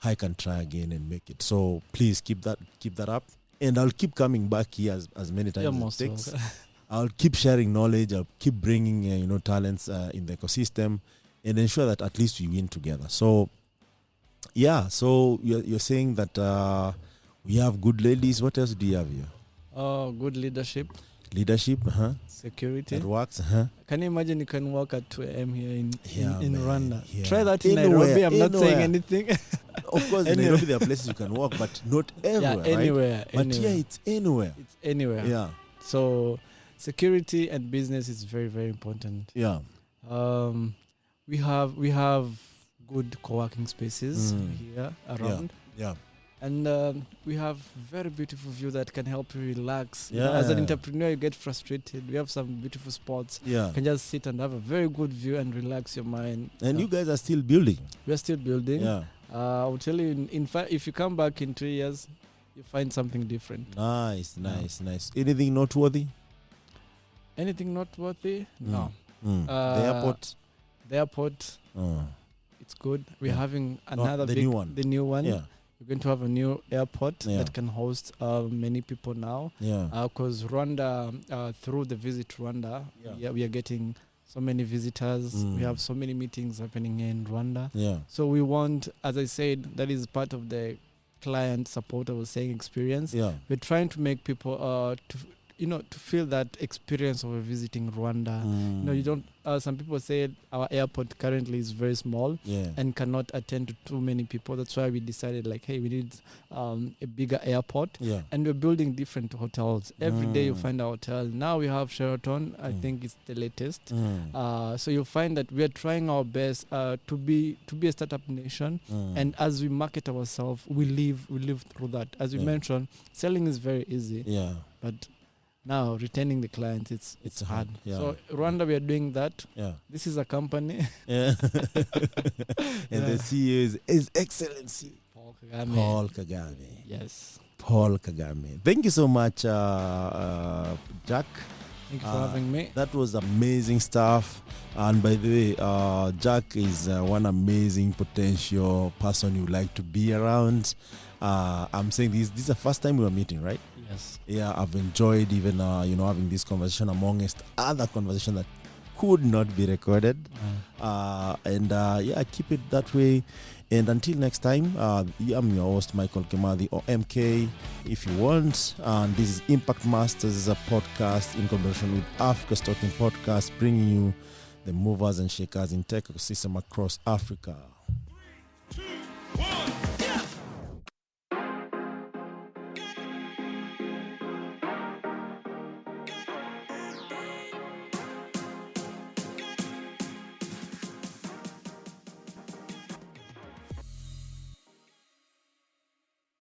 S1: I can try again and make it. So please keep that up, and I'll keep coming back here as many times as it takes. I'll keep sharing knowledge. I'll keep bringing talents in the ecosystem, and ensure that at least we win together. So so you're saying that we have good ladies. What else do you have here?
S2: Good leadership,
S1: It
S2: security.
S1: works.
S2: Can you imagine you can work at 2 a.m. here in Rwanda?
S1: Yeah.
S2: Try that in Nairobi. I'm not saying anything.
S1: Of course, in Nairobi there are places you can walk, but not everywhere.
S2: Anywhere.
S1: Right? But here it's anywhere.
S2: It's anywhere.
S1: Yeah.
S2: So security and business is very, very important.
S1: Yeah.
S2: We have good co-working spaces here around.
S1: Yeah.
S2: And we have very beautiful view that can help you relax.
S1: Yeah.
S2: As an entrepreneur, you get frustrated. We have some beautiful spots.
S1: Yeah.
S2: You can just sit and have a very good view and relax your mind.
S1: And you guys are still building.
S2: We are still building.
S1: Yeah.
S2: I'll tell you, in fact, if you come back in 3 years, you find something different.
S1: Nice. Anything noteworthy?
S2: Anything noteworthy? No.
S1: The
S2: airport, it's good. We're having another
S1: the new one.
S2: Yeah. We're going to have a new airport that can host many people now.
S1: Yeah.
S2: Because Rwanda, through the Visit Rwanda, we are getting so many visitors. We have so many meetings happening in Rwanda.
S1: Yeah.
S2: So we want, as I said, that is part of the client support, I was saying, experience.
S1: Yeah.
S2: We're trying to make people to feel that experience of visiting Rwanda. You don't. Some people say our airport currently is very small and cannot attend to too many people. That's why we decided, hey, we need a bigger airport. Yeah. And we're building different hotels. Every day you find a hotel. Now we have Sheraton. I think it's the latest. So you'll find that we are trying our best to be a startup nation. And as we market ourselves, we live through that. As we mentioned, selling is very easy. Yeah. But now retaining the clients, it's hard. Yeah. So Rwanda, we are doing that. Yeah. This is a company. Yeah.
S1: And the CEO is His Excellency Paul Kagame.
S2: Yes.
S1: Paul Kagame. Thank you so much, Jack.
S2: Thank you for having me.
S1: That was amazing stuff. And by the way, Jack is one amazing potential person you like to be around. I'm saying this is the first time we were meeting, right?
S2: Yes.
S1: Yeah, I've enjoyed even having this conversation amongst other conversations that could not be recorded. And keep it that way. And until next time, I'm your host, Michael Kimathi, or MK, if you want. And this is Impact Masters, is a podcast in collaboration with Africa's Talking Podcast, bringing you the movers and shakers in tech ecosystem across Africa.